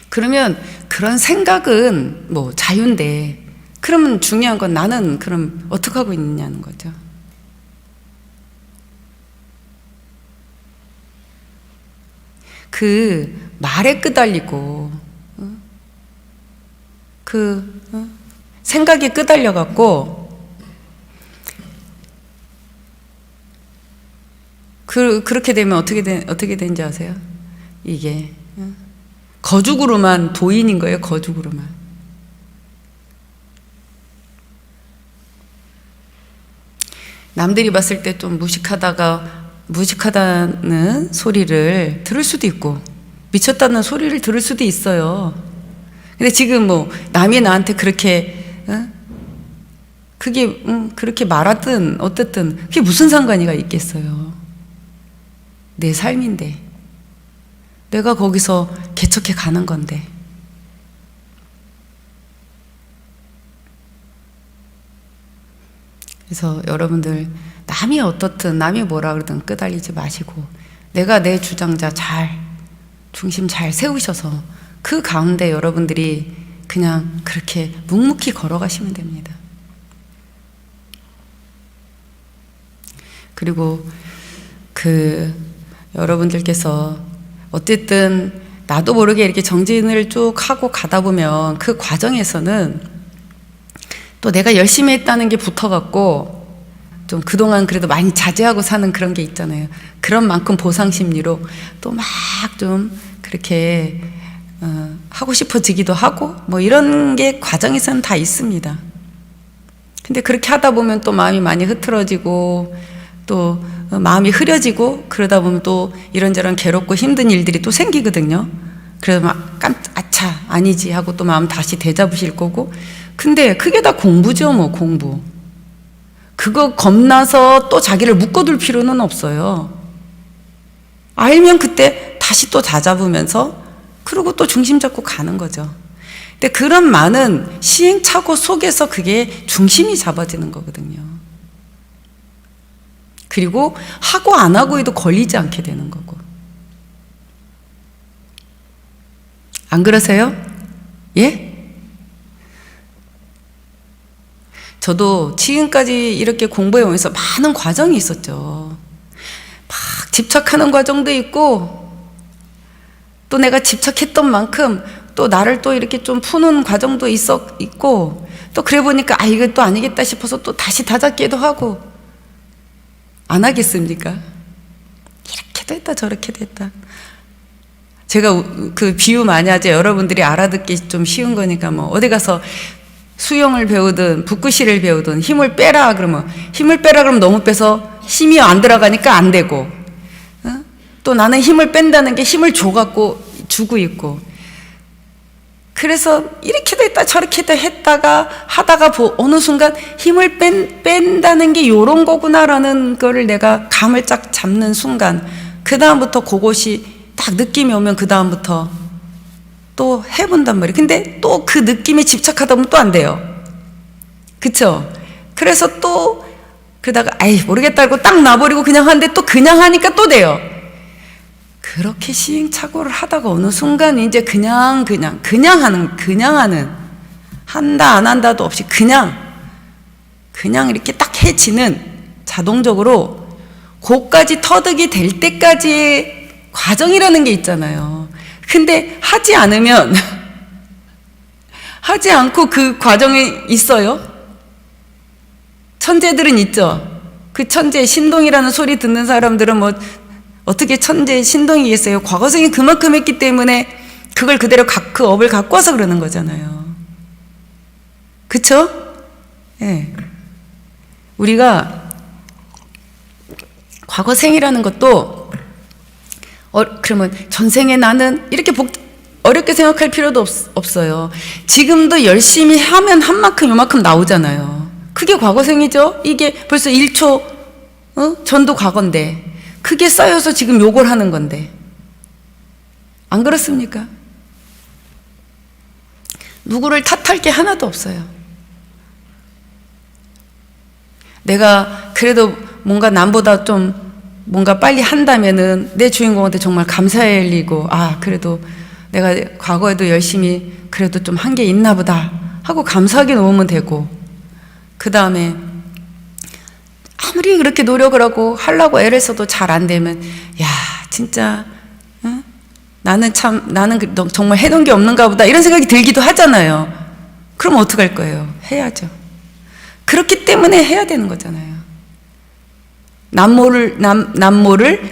그러면 그런 생각은 뭐 자유인데 그러면 중요한 건 나는 그럼 어떻게 하고 있느냐는 거죠. 그 말에 끄달리고 생각에 끄달려 갖고 그렇게 되면 어떻게 되는지 아세요? 이게 거죽으로만 도인인 거예요. 거죽으로만. 남들이 봤을 때 좀 무식하다는 소리를 들을 수도 있고 미쳤다는 소리를 들을 수도 있어요. 근데 지금 뭐 남이 나한테 그렇게 그게 그렇게 말하든 어쨌든 그게 무슨 상관이가 있겠어요. 내 삶인데 내가 거기서 개척해 가는 건데. 그래서 여러분들 남이 어떻든 남이 뭐라 그러든 끄달리지 마시고 내가 내 주장자 중심 잘 세우셔서 그 가운데 여러분들이 그냥 그렇게 묵묵히 걸어가시면 됩니다. 그리고 여러분들께서 어쨌든 나도 모르게 이렇게 정진을 쭉 하고 가다 보면 그 과정에서는 또 내가 열심히 했다는 게 붙어갖고 좀 그동안 그래도 많이 자제하고 사는 그런 게 있잖아요. 그런 만큼 보상 심리로 또 막 좀 그렇게 하고 싶어지기도 하고 뭐 이런 게 과정에서는 다 있습니다. 근데 그렇게 하다 보면 또 마음이 많이 흐트러지고 또 마음이 흐려지고 그러다 보면 또 이런저런 괴롭고 힘든 일들이 또 생기거든요. 그래서 막 아차 아니지 하고 또 마음 다시 되잡으실 거고. 근데 그게 다 공부죠, 뭐 공부. 그거 겁나서 또 자기를 묶어둘 필요는 없어요. 알면 그때 다시 또 다잡으면서 그리고 또 중심 잡고 가는 거죠. 근데 그런 많은 시행착오 속에서 그게 중심이 잡아지는 거거든요. 그리고 하고 안 하고에도 걸리지 않게 되는 거고. 안 그러세요? 예? 저도 지금까지 이렇게 공부해 오면서 많은 과정이 있었죠. 막 집착하는 과정도 있고 또 내가 집착했던 만큼 또 나를 또 이렇게 좀 푸는 과정도 있고 또 그래 보니까 이거 또 아니겠다 싶어서 또 다시 다잡기도 하고. 안 하겠습니까? 이렇게도 했다 저렇게도 했다. 제가 그 비유 많이 하죠. 여러분들이 알아듣기 좀 쉬운 거니까 뭐 어디 가서 수영을 배우든 붓구시를 배우든 힘을 빼라 그러면 너무 빼서 힘이 안 들어가니까 안 되고 또 나는 힘을 뺀다는 게 힘을 줘갖고 주고 있고 그래서 이렇게도 했다 저렇게도 했다가 하다가 어느 순간 힘을 뺀다는 게 요런 거구나라는 거를 내가 감을 쫙 잡는 순간 그 다음부터 그것이 딱 느낌이 오면 그 다음부터 또 해본단 말이에요. 근데 또 그 느낌에 집착하다 보면 또 안 돼요. 그쵸? 그래서 또 그러다가 모르겠다 하고 딱 놔버리고 그냥 하는데 또 그냥 하니까 또 돼요. 그렇게 시행착오를 하다가 어느 순간 이제 그냥 하는 한다 안 한다도 없이 그냥 이렇게 딱 해지는 자동적으로 그까지 터득이 될 때까지의 과정이라는 게 있잖아요. 근데 하지 않으면 하지 않고 그 과정에 있어요. 천재들은 있죠. 그 천재 신동이라는 소리 듣는 사람들은 뭐 어떻게 천재 신동이겠어요? 과거생이 그만큼 했기 때문에 그걸 그대로 그 업을 갖고 와서 그러는 거잖아요. 그쵸? 예. 우리가 과거생이라는 것도 그러면 전생에 나는 이렇게 어렵게 생각할 필요도 없어요. 지금도 열심히 하면 한 만큼 요만큼 나오잖아요. 그게 과거생이죠. 이게 벌써 1초 전도 과거인데 그게 쌓여서 지금 요걸 하는 건데 안 그렇습니까? 누구를 탓할 게 하나도 없어요. 내가 그래도 뭔가 남보다 좀 뭔가 빨리 한다면은 내 주인공한테 정말 감사할 일이고 그래도 내가 과거에도 열심히 그래도 좀 한 게 있나 보다 하고 감사하게 놓으면 되고 그 다음에 아무리 그렇게 노력을 하고 하려고 애를 써도 잘 안 되면 진짜 나는 정말 해놓은 게 없는가 보다 이런 생각이 들기도 하잖아요. 그럼 어떡할 거예요? 해야죠. 그렇기 때문에 해야 되는 거잖아요. 남모를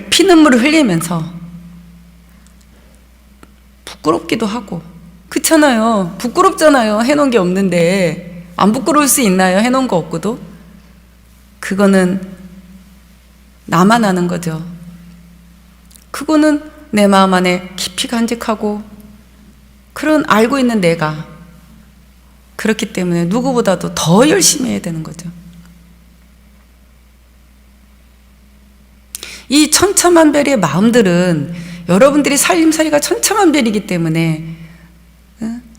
피눈물을 흘리면서 부끄럽기도 하고 그렇잖아요. 부끄럽잖아요. 해놓은 게 없는데 안 부끄러울 수 있나요? 해놓은 거 없고도. 그거는 나만 아는 거죠. 그거는 내 마음 안에 깊이 간직하고 그런 알고 있는 내가 그렇기 때문에 누구보다도 더 열심히 해야 되는 거죠. 이 천차만별의 마음들은 여러분들이 살림살이가 천차만별이기 때문에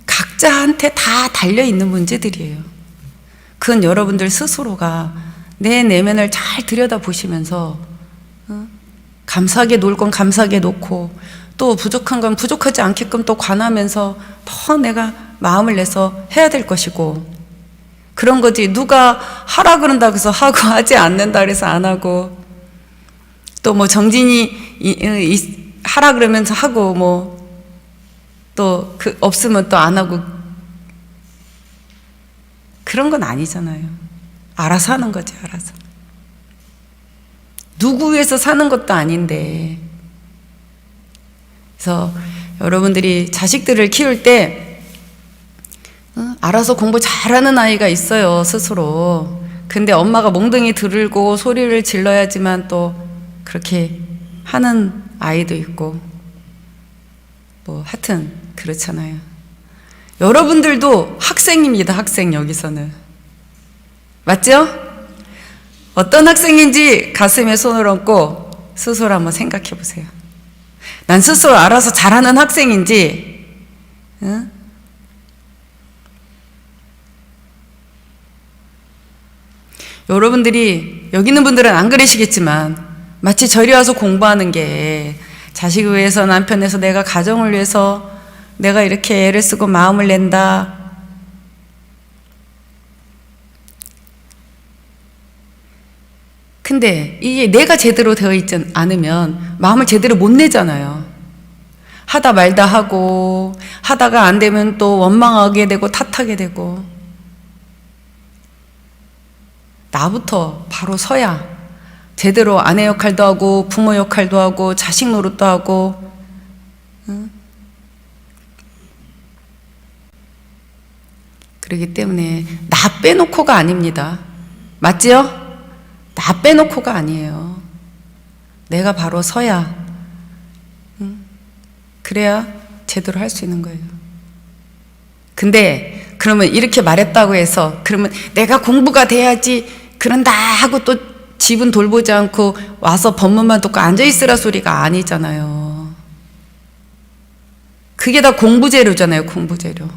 각자한테 다 달려있는 문제들이에요. 그건 여러분들 스스로가 내 내면을 잘 들여다보시면서 감사하게 놀 건 감사하게 놓고, 또 부족한 건 부족하지 않게끔 또 관하면서 더 내가 마음을 내서 해야 될 것이고, 그런 거지. 누가 하라 그런다고 해서 하고 하지 않는다 그래서 안 하고, 또 뭐 정진이 하라 그러면서 하고, 뭐 또 그 없으면 또 안 하고, 그런 건 아니잖아요. 알아서 하는 거지, 알아서. 누구 위해서 사는 것도 아닌데. 그래서 여러분들이 자식들을 키울 때 알아서 공부 잘하는 아이가 있어요, 스스로. 근데 엄마가 몽둥이 들고 소리를 질러야지만 또 그렇게 하는 아이도 있고, 뭐 하여튼 그렇잖아요. 여러분들도 학생입니다, 학생. 여기서는 맞죠? 어떤 학생인지 가슴에 손을 얹고 스스로 한번 생각해 보세요. 난 스스로 알아서 잘하는 학생인지, 응? 여러분들이, 여기 있는 분들은 안 그러시겠지만, 마치 저리 와서 공부하는 게 자식을 위해서, 남편 위해서, 내가 가정을 위해서 내가 이렇게 애를 쓰고 마음을 낸다. 근데 이게 내가 제대로 되어 있지 않으면 마음을 제대로 못 내잖아요. 하다 말다 하고, 하다가 안 되면 또 원망하게 되고 탓하게 되고. 나부터 바로 서야 제대로 아내 역할도 하고 부모 역할도 하고 자식 노릇도 하고, 응? 그렇기 때문에 나 빼놓고가 아닙니다. 맞지요? 나 빼놓고가 아니에요. 내가 바로 서야, 응? 그래야 제대로 할 수 있는 거예요. 근데 그러면 이렇게 말했다고 해서, 그러면 내가 공부가 돼야지 그런다 하고 또 집은 돌보지 않고 와서 법문만 듣고 앉아있으라 소리가 아니잖아요. 그게 다 공부재료잖아요, 공부재료.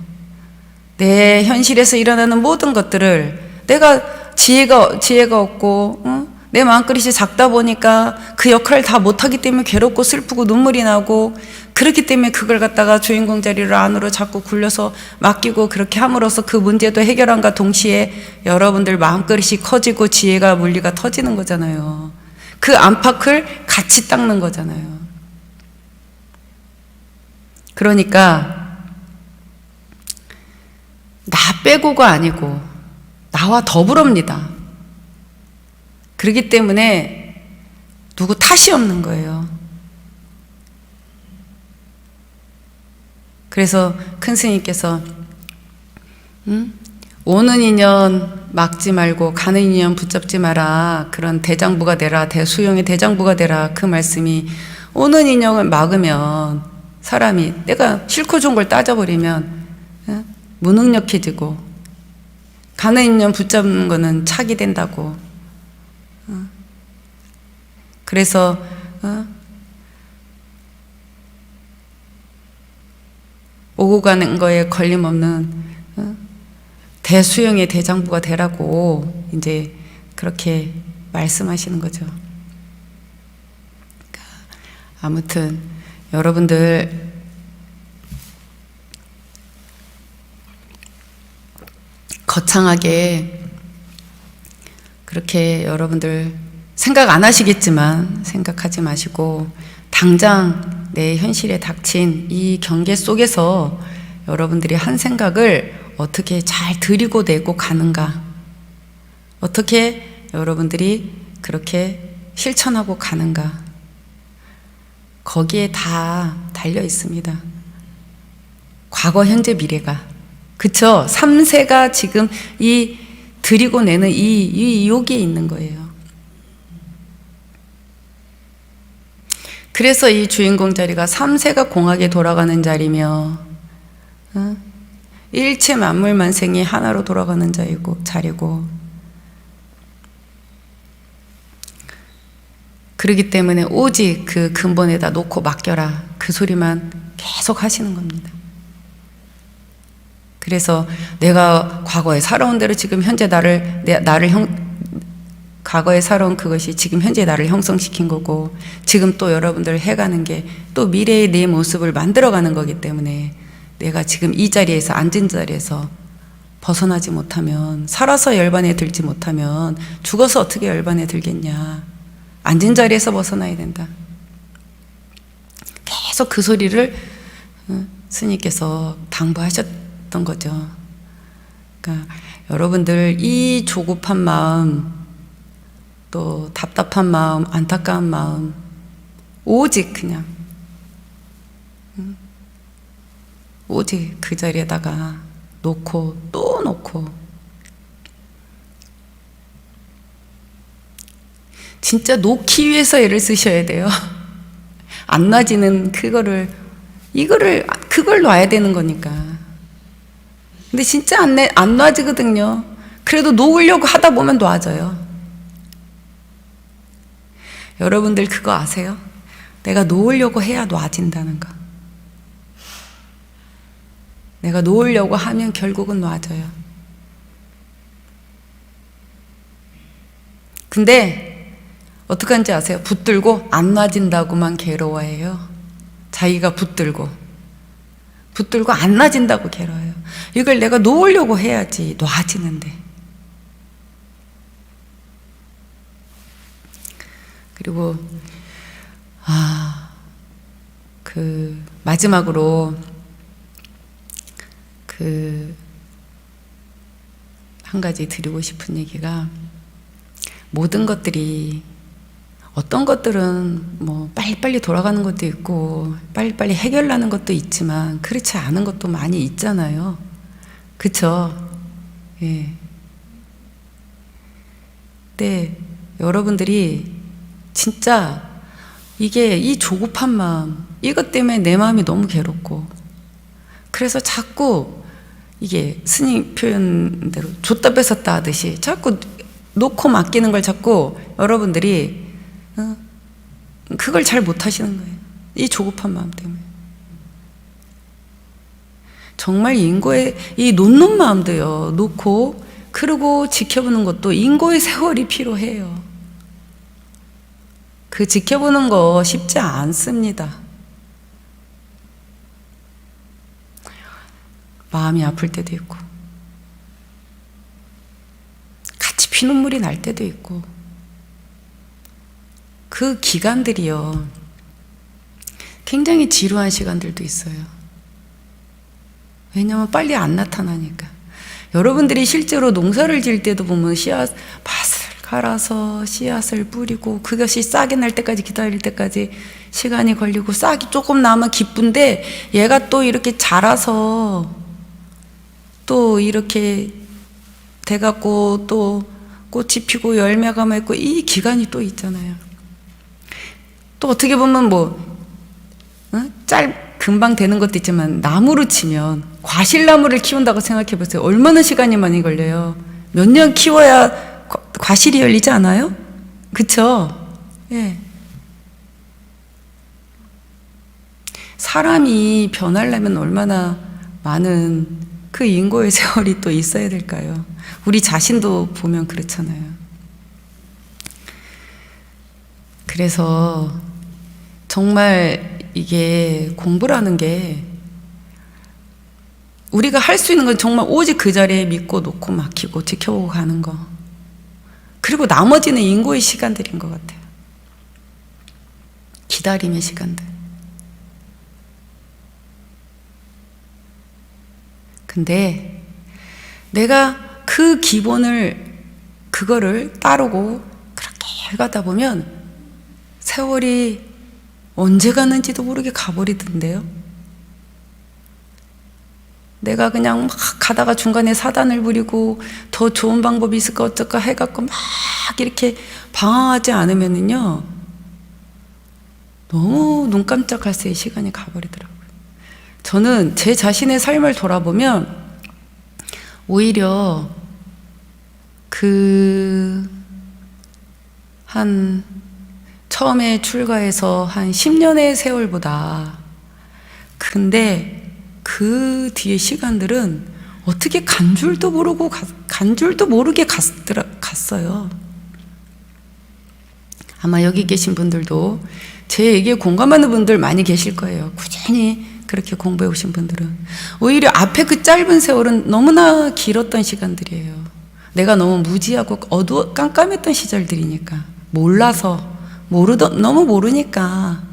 내 현실에서 일어나는 모든 것들을 내가 지혜가 없고, 응? 내 마음그릇이 작다 보니까 그 역할을 다 못하기 때문에 괴롭고 슬프고 눈물이 나고, 그렇기 때문에 그걸 갖다가 주인공 자리를 안으로 자꾸 굴려서 맡기고, 그렇게 함으로써 그 문제도 해결함과 동시에 여러분들 마음그릇이 커지고 지혜가 물리가 터지는 거잖아요. 그 안팎을 같이 닦는 거잖아요. 그러니까 나 빼고가 아니고 나와 더불어입니다. 그렇기 때문에 누구 탓이 없는 거예요. 그래서 큰 스님께서 오는 인연 막지 말고 가는 인연 붙잡지 마라. 그런 대장부가 되라. 대수용의 대장부가 되라. 그 말씀이, 오는 인연을 막으면 사람이 내가 싫고 좋은 걸 따져버리면 무능력해지고, 가는 인연 붙잡는 거는 착이 된다고. 그래서 오고 가는 거에 걸림없는 대수용의 대장부가 되라고 이제 그렇게 말씀하시는 거죠. 아무튼 여러분들 거창하게 그렇게 여러분들 생각 안 하시겠지만 생각하지 마시고, 당장 내 현실에 닥친 이 경계 속에서 여러분들이 한 생각을 어떻게 잘 들이고 내고 가는가, 어떻게 여러분들이 그렇게 실천하고 가는가, 거기에 다 달려 있습니다. 과거, 현재, 미래가. 그쵸? 3세가 지금 이 들이고 내는 이 여기에 있는 거예요. 그래서 이 주인공 자리가 3세가 공하게 돌아가는 자리며, 일체 만물 만생이 하나로 돌아가는 자리고, 그렇기 때문에 오직 그 근본에다 놓고 맡겨라, 그 소리만 계속 하시는 겁니다. 그래서 내가 과거에 살아온 대로 지금 현재 나를 과거에 살아온 그것이 지금 현재 나를 형성시킨 거고, 지금 또 여러분들 해가는 게 또 미래의 내 모습을 만들어가는 거기 때문에, 내가 지금 이 자리에서, 앉은 자리에서 벗어나지 못하면, 살아서 열반에 들지 못하면 죽어서 어떻게 열반에 들겠냐. 앉은 자리에서 벗어나야 된다. 계속 그 소리를 스님께서 당부하셨던 거죠. 그러니까 여러분들 이 조급한 마음, 또 답답한 마음, 안타까운 마음, 오직 그냥 오직 그 자리에다가 놓고 또 놓고, 진짜 놓기 위해서 애를 쓰셔야 돼요. 안 놔지는 그걸 놔야 되는 거니까. 근데 진짜 안 놔지거든요. 그래도 놓으려고 하다 보면 놔져요. 여러분들 그거 아세요? 내가 놓으려고 해야 놔진다는 거. 내가 놓으려고 하면 결국은 놔져요. 근데 어떡한지 아세요? 붙들고 안 놔진다고만 괴로워해요. 자기가 붙들고 안 놔진다고 괴로워요. 이걸 내가 놓으려고 해야지 놔지는데. 그리고 마지막으로 한 가지 드리고 싶은 얘기가, 모든 것들이, 어떤 것들은 뭐 빨리빨리 돌아가는 것도 있고 빨리빨리 해결나는 것도 있지만 그렇지 않은 것도 많이 있잖아요. 그쵸? 예. 근데 여러분들이 진짜 이 조급한 마음, 이것 때문에 내 마음이 너무 괴롭고, 그래서 자꾸 이게 스님 표현대로 줬다 뺏었다 하듯이 자꾸 놓고 맡기는 걸 자꾸 여러분들이 그걸 잘 못하시는 거예요. 이 조급한 마음 때문에. 정말 인고의 이 놓는 마음도요, 놓고 그러고 지켜보는 것도 인고의 세월이 필요해요. 그 지켜보는 거 쉽지 않습니다. 마음이 아플 때도 있고, 같이 피눈물이 날 때도 있고, 그 기간들이요, 굉장히 지루한 시간들도 있어요. 왜냐하면 빨리 안 나타나니까. 여러분들이 실제로 농사를 지을 때도 보면 밭을 갈아서 씨앗을 뿌리고 그것이 싹이 날 때까지 기다릴 때까지 시간이 걸리고, 싹이 조금 나면 기쁜데 얘가 또 이렇게 자라서 또 이렇게 돼갖고 또 꽃이 피고 열매가 맺고, 이 기간이 또 있잖아요. 또 어떻게 보면 금방 되는 것도 있지만, 나무로 치면 과실나무를 키운다고 생각해 보세요. 얼마나 시간이 많이 걸려요. 몇 년 키워야 과실이 열리지 않아요? 그쵸? 예. 사람이 변하려면 얼마나 많은 그 인고의 세월이 또 있어야 될까요? 우리 자신도 보면 그렇잖아요. 그래서 정말 이게 공부라는 게, 우리가 할 수 있는 건 정말 오직 그 자리에 믿고 놓고 맡기고 지켜보고 가는 거, 그리고 나머지는 인고의 시간들인 것 같아요. 기다림의 시간들. 근데 내가 그 그거를 따르고 그렇게 해가다 보면 세월이 언제 가는지도 모르게 가버리던데요. 내가 그냥 막 가다가 중간에 사단을 부리고 더 좋은 방법이 있을까 어쩔까 해갖고 막 이렇게 방황하지 않으면은요, 너무 눈 깜짝할 새의 시간이 가버리더라고요. 저는 제 자신의 삶을 돌아보면 오히려 처음에 출가해서 한 10년의 세월보다, 근데 그 뒤에 시간들은 어떻게 간 줄도 모르게 갔어요. 아마 여기 계신 분들도 제 얘기에 공감하는 분들 많이 계실 거예요. 꾸준히 그렇게 공부해 오신 분들은. 오히려 앞에 그 짧은 세월은 너무나 길었던 시간들이에요. 내가 너무 무지하고 깜깜했던 시절들이니까. 몰라서, 너무 모르니까.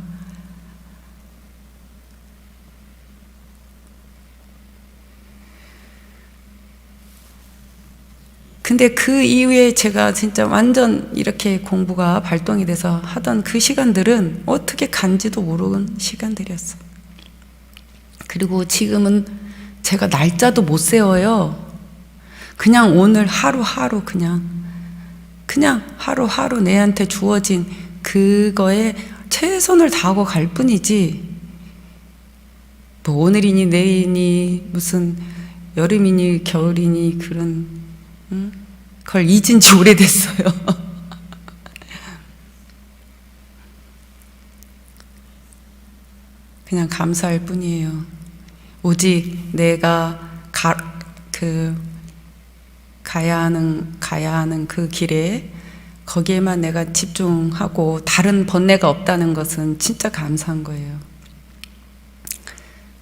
근데 그 이후에 제가 진짜 완전 이렇게 공부가 발동이 돼서 하던 그 시간들은 어떻게 간지도 모르는 시간들이었어요. 그리고 지금은 제가 날짜도 못 세워요. 그냥 오늘 하루하루 그냥 하루하루 내한테 주어진 그거에 최선을 다하고 갈 뿐이지, 뭐 오늘이니 내일이니 무슨 여름이니 겨울이니 그런 그걸 잊은 지 오래됐어요. 그냥 감사할 뿐이에요. 오직 내가 가야 하는 그 길에 거기에만 내가 집중하고 다른 번뇌가 없다는 것은 진짜 감사한 거예요.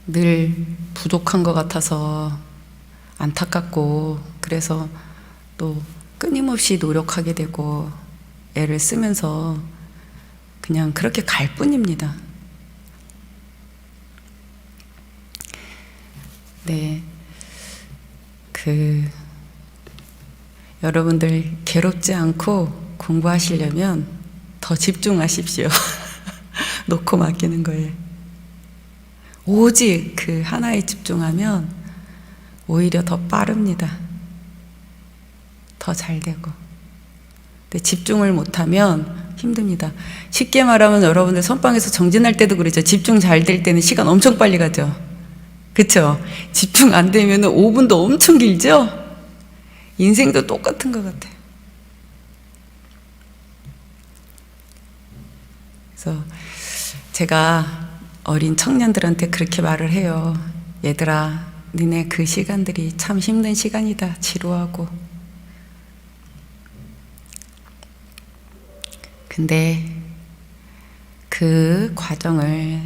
늘 부족한 것 같아서 안타깝고, 그래서 또 끊임없이 노력하게 되고 애를 쓰면서 그냥 그렇게 갈 뿐입니다. 네, 여러분들 괴롭지 않고 공부하시려면 더 집중하십시오. 놓고 맡기는 거예요. 오직 그 하나에 집중하면 오히려 더 빠릅니다. 더 잘 되고. 근데 집중을 못하면 힘듭니다. 쉽게 말하면 여러분들 선방에서 정진할 때도 그러죠. 집중 잘 될 때는 시간 엄청 빨리 가죠. 그쵸? 집중 안 되면 5분도 엄청 길죠? 인생도 똑같은 것 같아요. 그래서 제가 어린 청년들한테 그렇게 말을 해요. 얘들아, 니네 그 시간들이 참 힘든 시간이다. 지루하고. 근데 그 과정을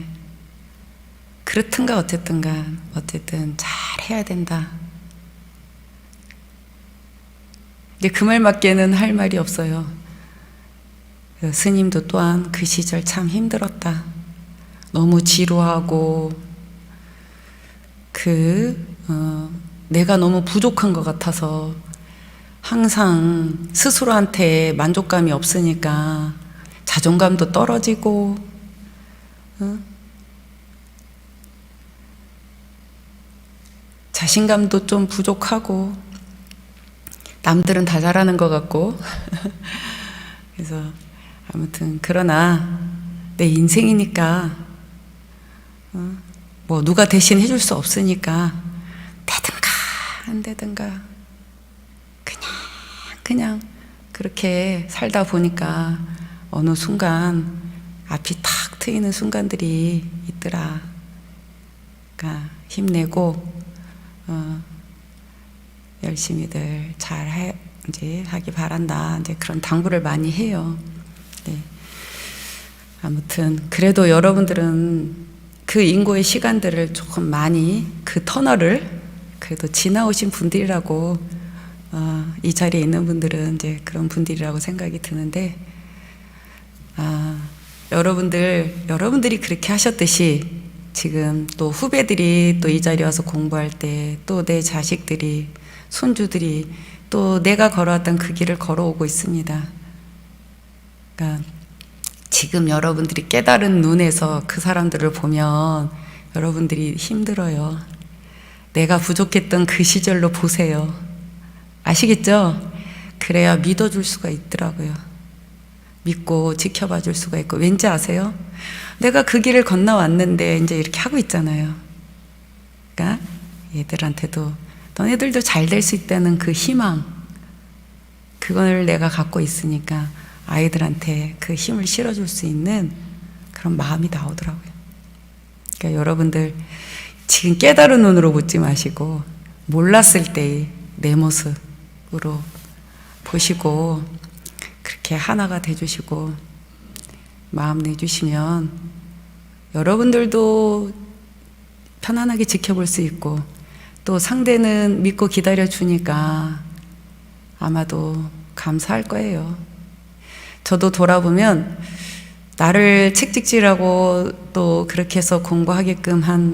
그렇든가 어쨌든 잘 해야 된다. 이제 그 말밖에는 할 말이 없어요. 스님도 또한 그 시절 참 힘들었다. 너무 지루하고 내가 너무 부족한 것 같아서 항상 스스로한테 만족감이 없으니까 자존감도 떨어지고, 자신감도 좀 부족하고, 남들은 다 잘하는 것 같고. 그래서 아무튼 그러나 내 인생이니까 뭐 누가 대신 해줄 수 없으니까 되든가 안 되든가 그냥 그렇게 살다 보니까 어느 순간 앞이 탁 트이는 순간들이 있더라. 그러니까 힘내고 열심히들 이제 하기 바란다. 이제 그런 당부를 많이 해요. 네. 아무튼 그래도 여러분들은 그 인고의 시간들을 조금 많이 그 터널을 그래도 지나오신 분들이라고, 이 자리에 있는 분들은 이제 그런 분들이라고 생각이 드는데, 여러분들이 그렇게 하셨듯이 지금 또 후배들이 또 이 자리에 와서 공부할 때 또 내 자식들이, 손주들이 또 내가 걸어왔던 그 길을 걸어오고 있습니다. 그러니까 지금 여러분들이 깨달은 눈에서 그 사람들을 보면 여러분들이 힘들어요. 내가 부족했던 그 시절로 보세요. 아시겠죠? 그래야 믿어줄 수가 있더라고요. 믿고 지켜봐 줄 수가 있고. 왠지 아세요? 내가 그 길을 건너왔는데 이제 이렇게 하고 있잖아요. 그러니까 얘들한테도 너네들도 잘 될 수 있다는 그 희망, 그걸 내가 갖고 있으니까 아이들한테 그 힘을 실어줄 수 있는 그런 마음이 나오더라고요. 그러니까 여러분들 지금 깨달은 눈으로 보지 마시고 몰랐을 때의 내 모습으로 보시고 그렇게 하나가 돼주시고 마음 내주시면 여러분들도 편안하게 지켜볼 수 있고 또 상대는 믿고 기다려주니까 아마도 감사할 거예요. 저도 돌아보면 나를 책찍질하고 또 그렇게 해서 공부하게끔 한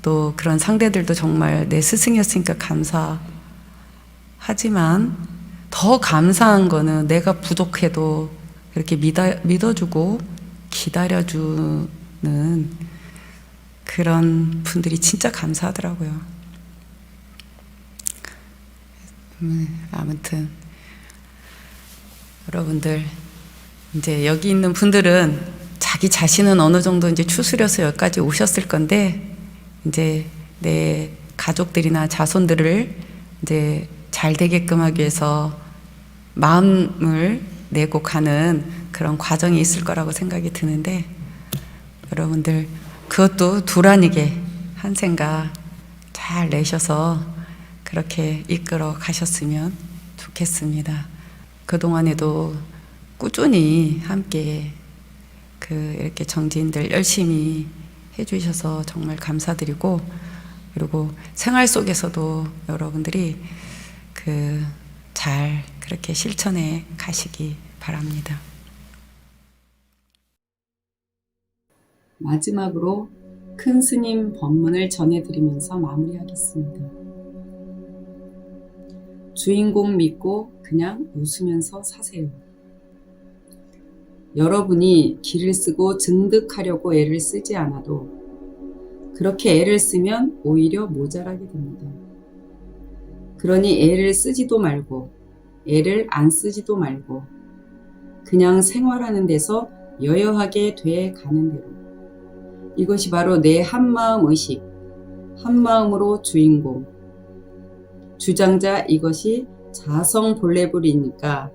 또 그런 상대들도 정말 내 스승이었으니까 감사하지만 더 감사한 거는 내가 부족해도 이렇게 믿어주고 기다려주는 그런 분들이 진짜 감사하더라고요. 아무튼 여러분들 이제 여기 있는 분들은 자기 자신은 어느 정도 이제 추스려서 여기까지 오셨을 건데 이제 내 가족들이나 자손들을 이제 잘 되게끔 하기 위해서 마음을 내고 가는 그런 과정이 있을 거라고 생각이 드는데 여러분들 그것도 둘 아니게 한 생각 잘 내셔서 그렇게 이끌어 가셨으면 좋겠습니다. 그동안에도 꾸준히 함께 이렇게 정지인들 열심히 해주셔서 정말 감사드리고 그리고 생활 속에서도 여러분들이 잘 그렇게 실천해 가시기 바랍니다. 마지막으로 큰 스님 법문을 전해드리면서 마무리하겠습니다. 주인공 믿고 그냥 웃으면서 사세요. 여러분이 길을 쓰고 증득하려고 애를 쓰지 않아도 그렇게 애를 쓰면 오히려 모자라게 됩니다. 그러니 애를 쓰지도 말고 애를 안 쓰지도 말고 그냥 생활하는 데서 여여하게 돼 가는 대로 이것이 바로 내 한마음 의식, 한마음으로 주인공, 주장자 이것이 자성 본래불이니까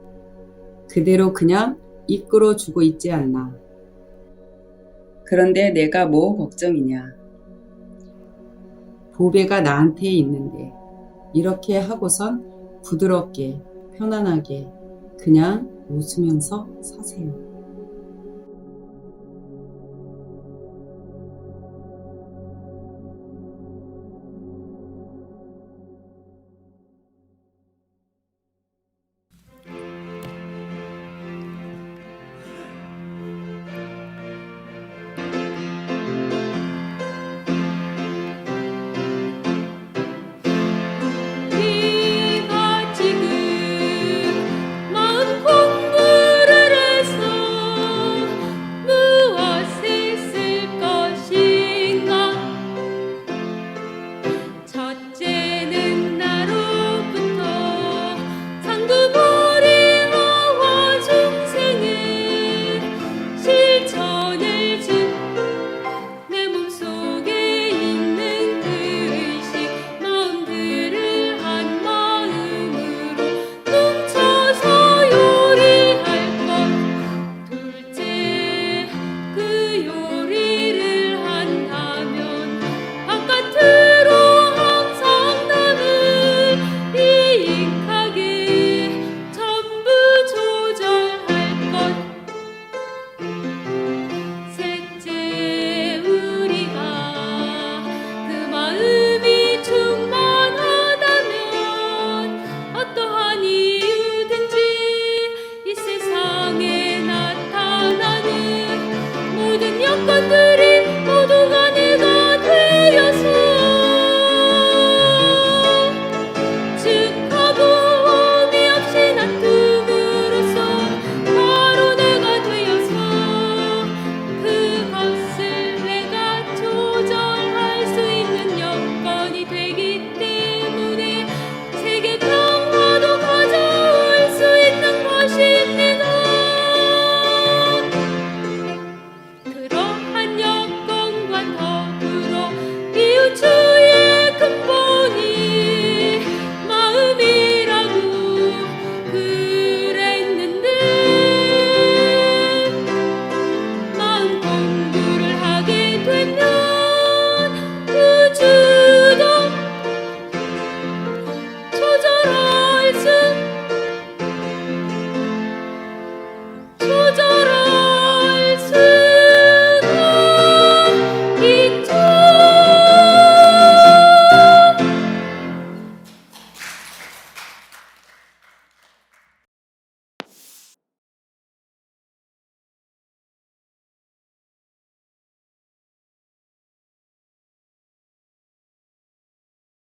그대로 그냥 이끌어주고 있지 않나. 그런데 내가 뭐 걱정이냐. 보배가 나한테 있는데 이렇게 하고선 부드럽게 편안하게 그냥 웃으면서 사세요.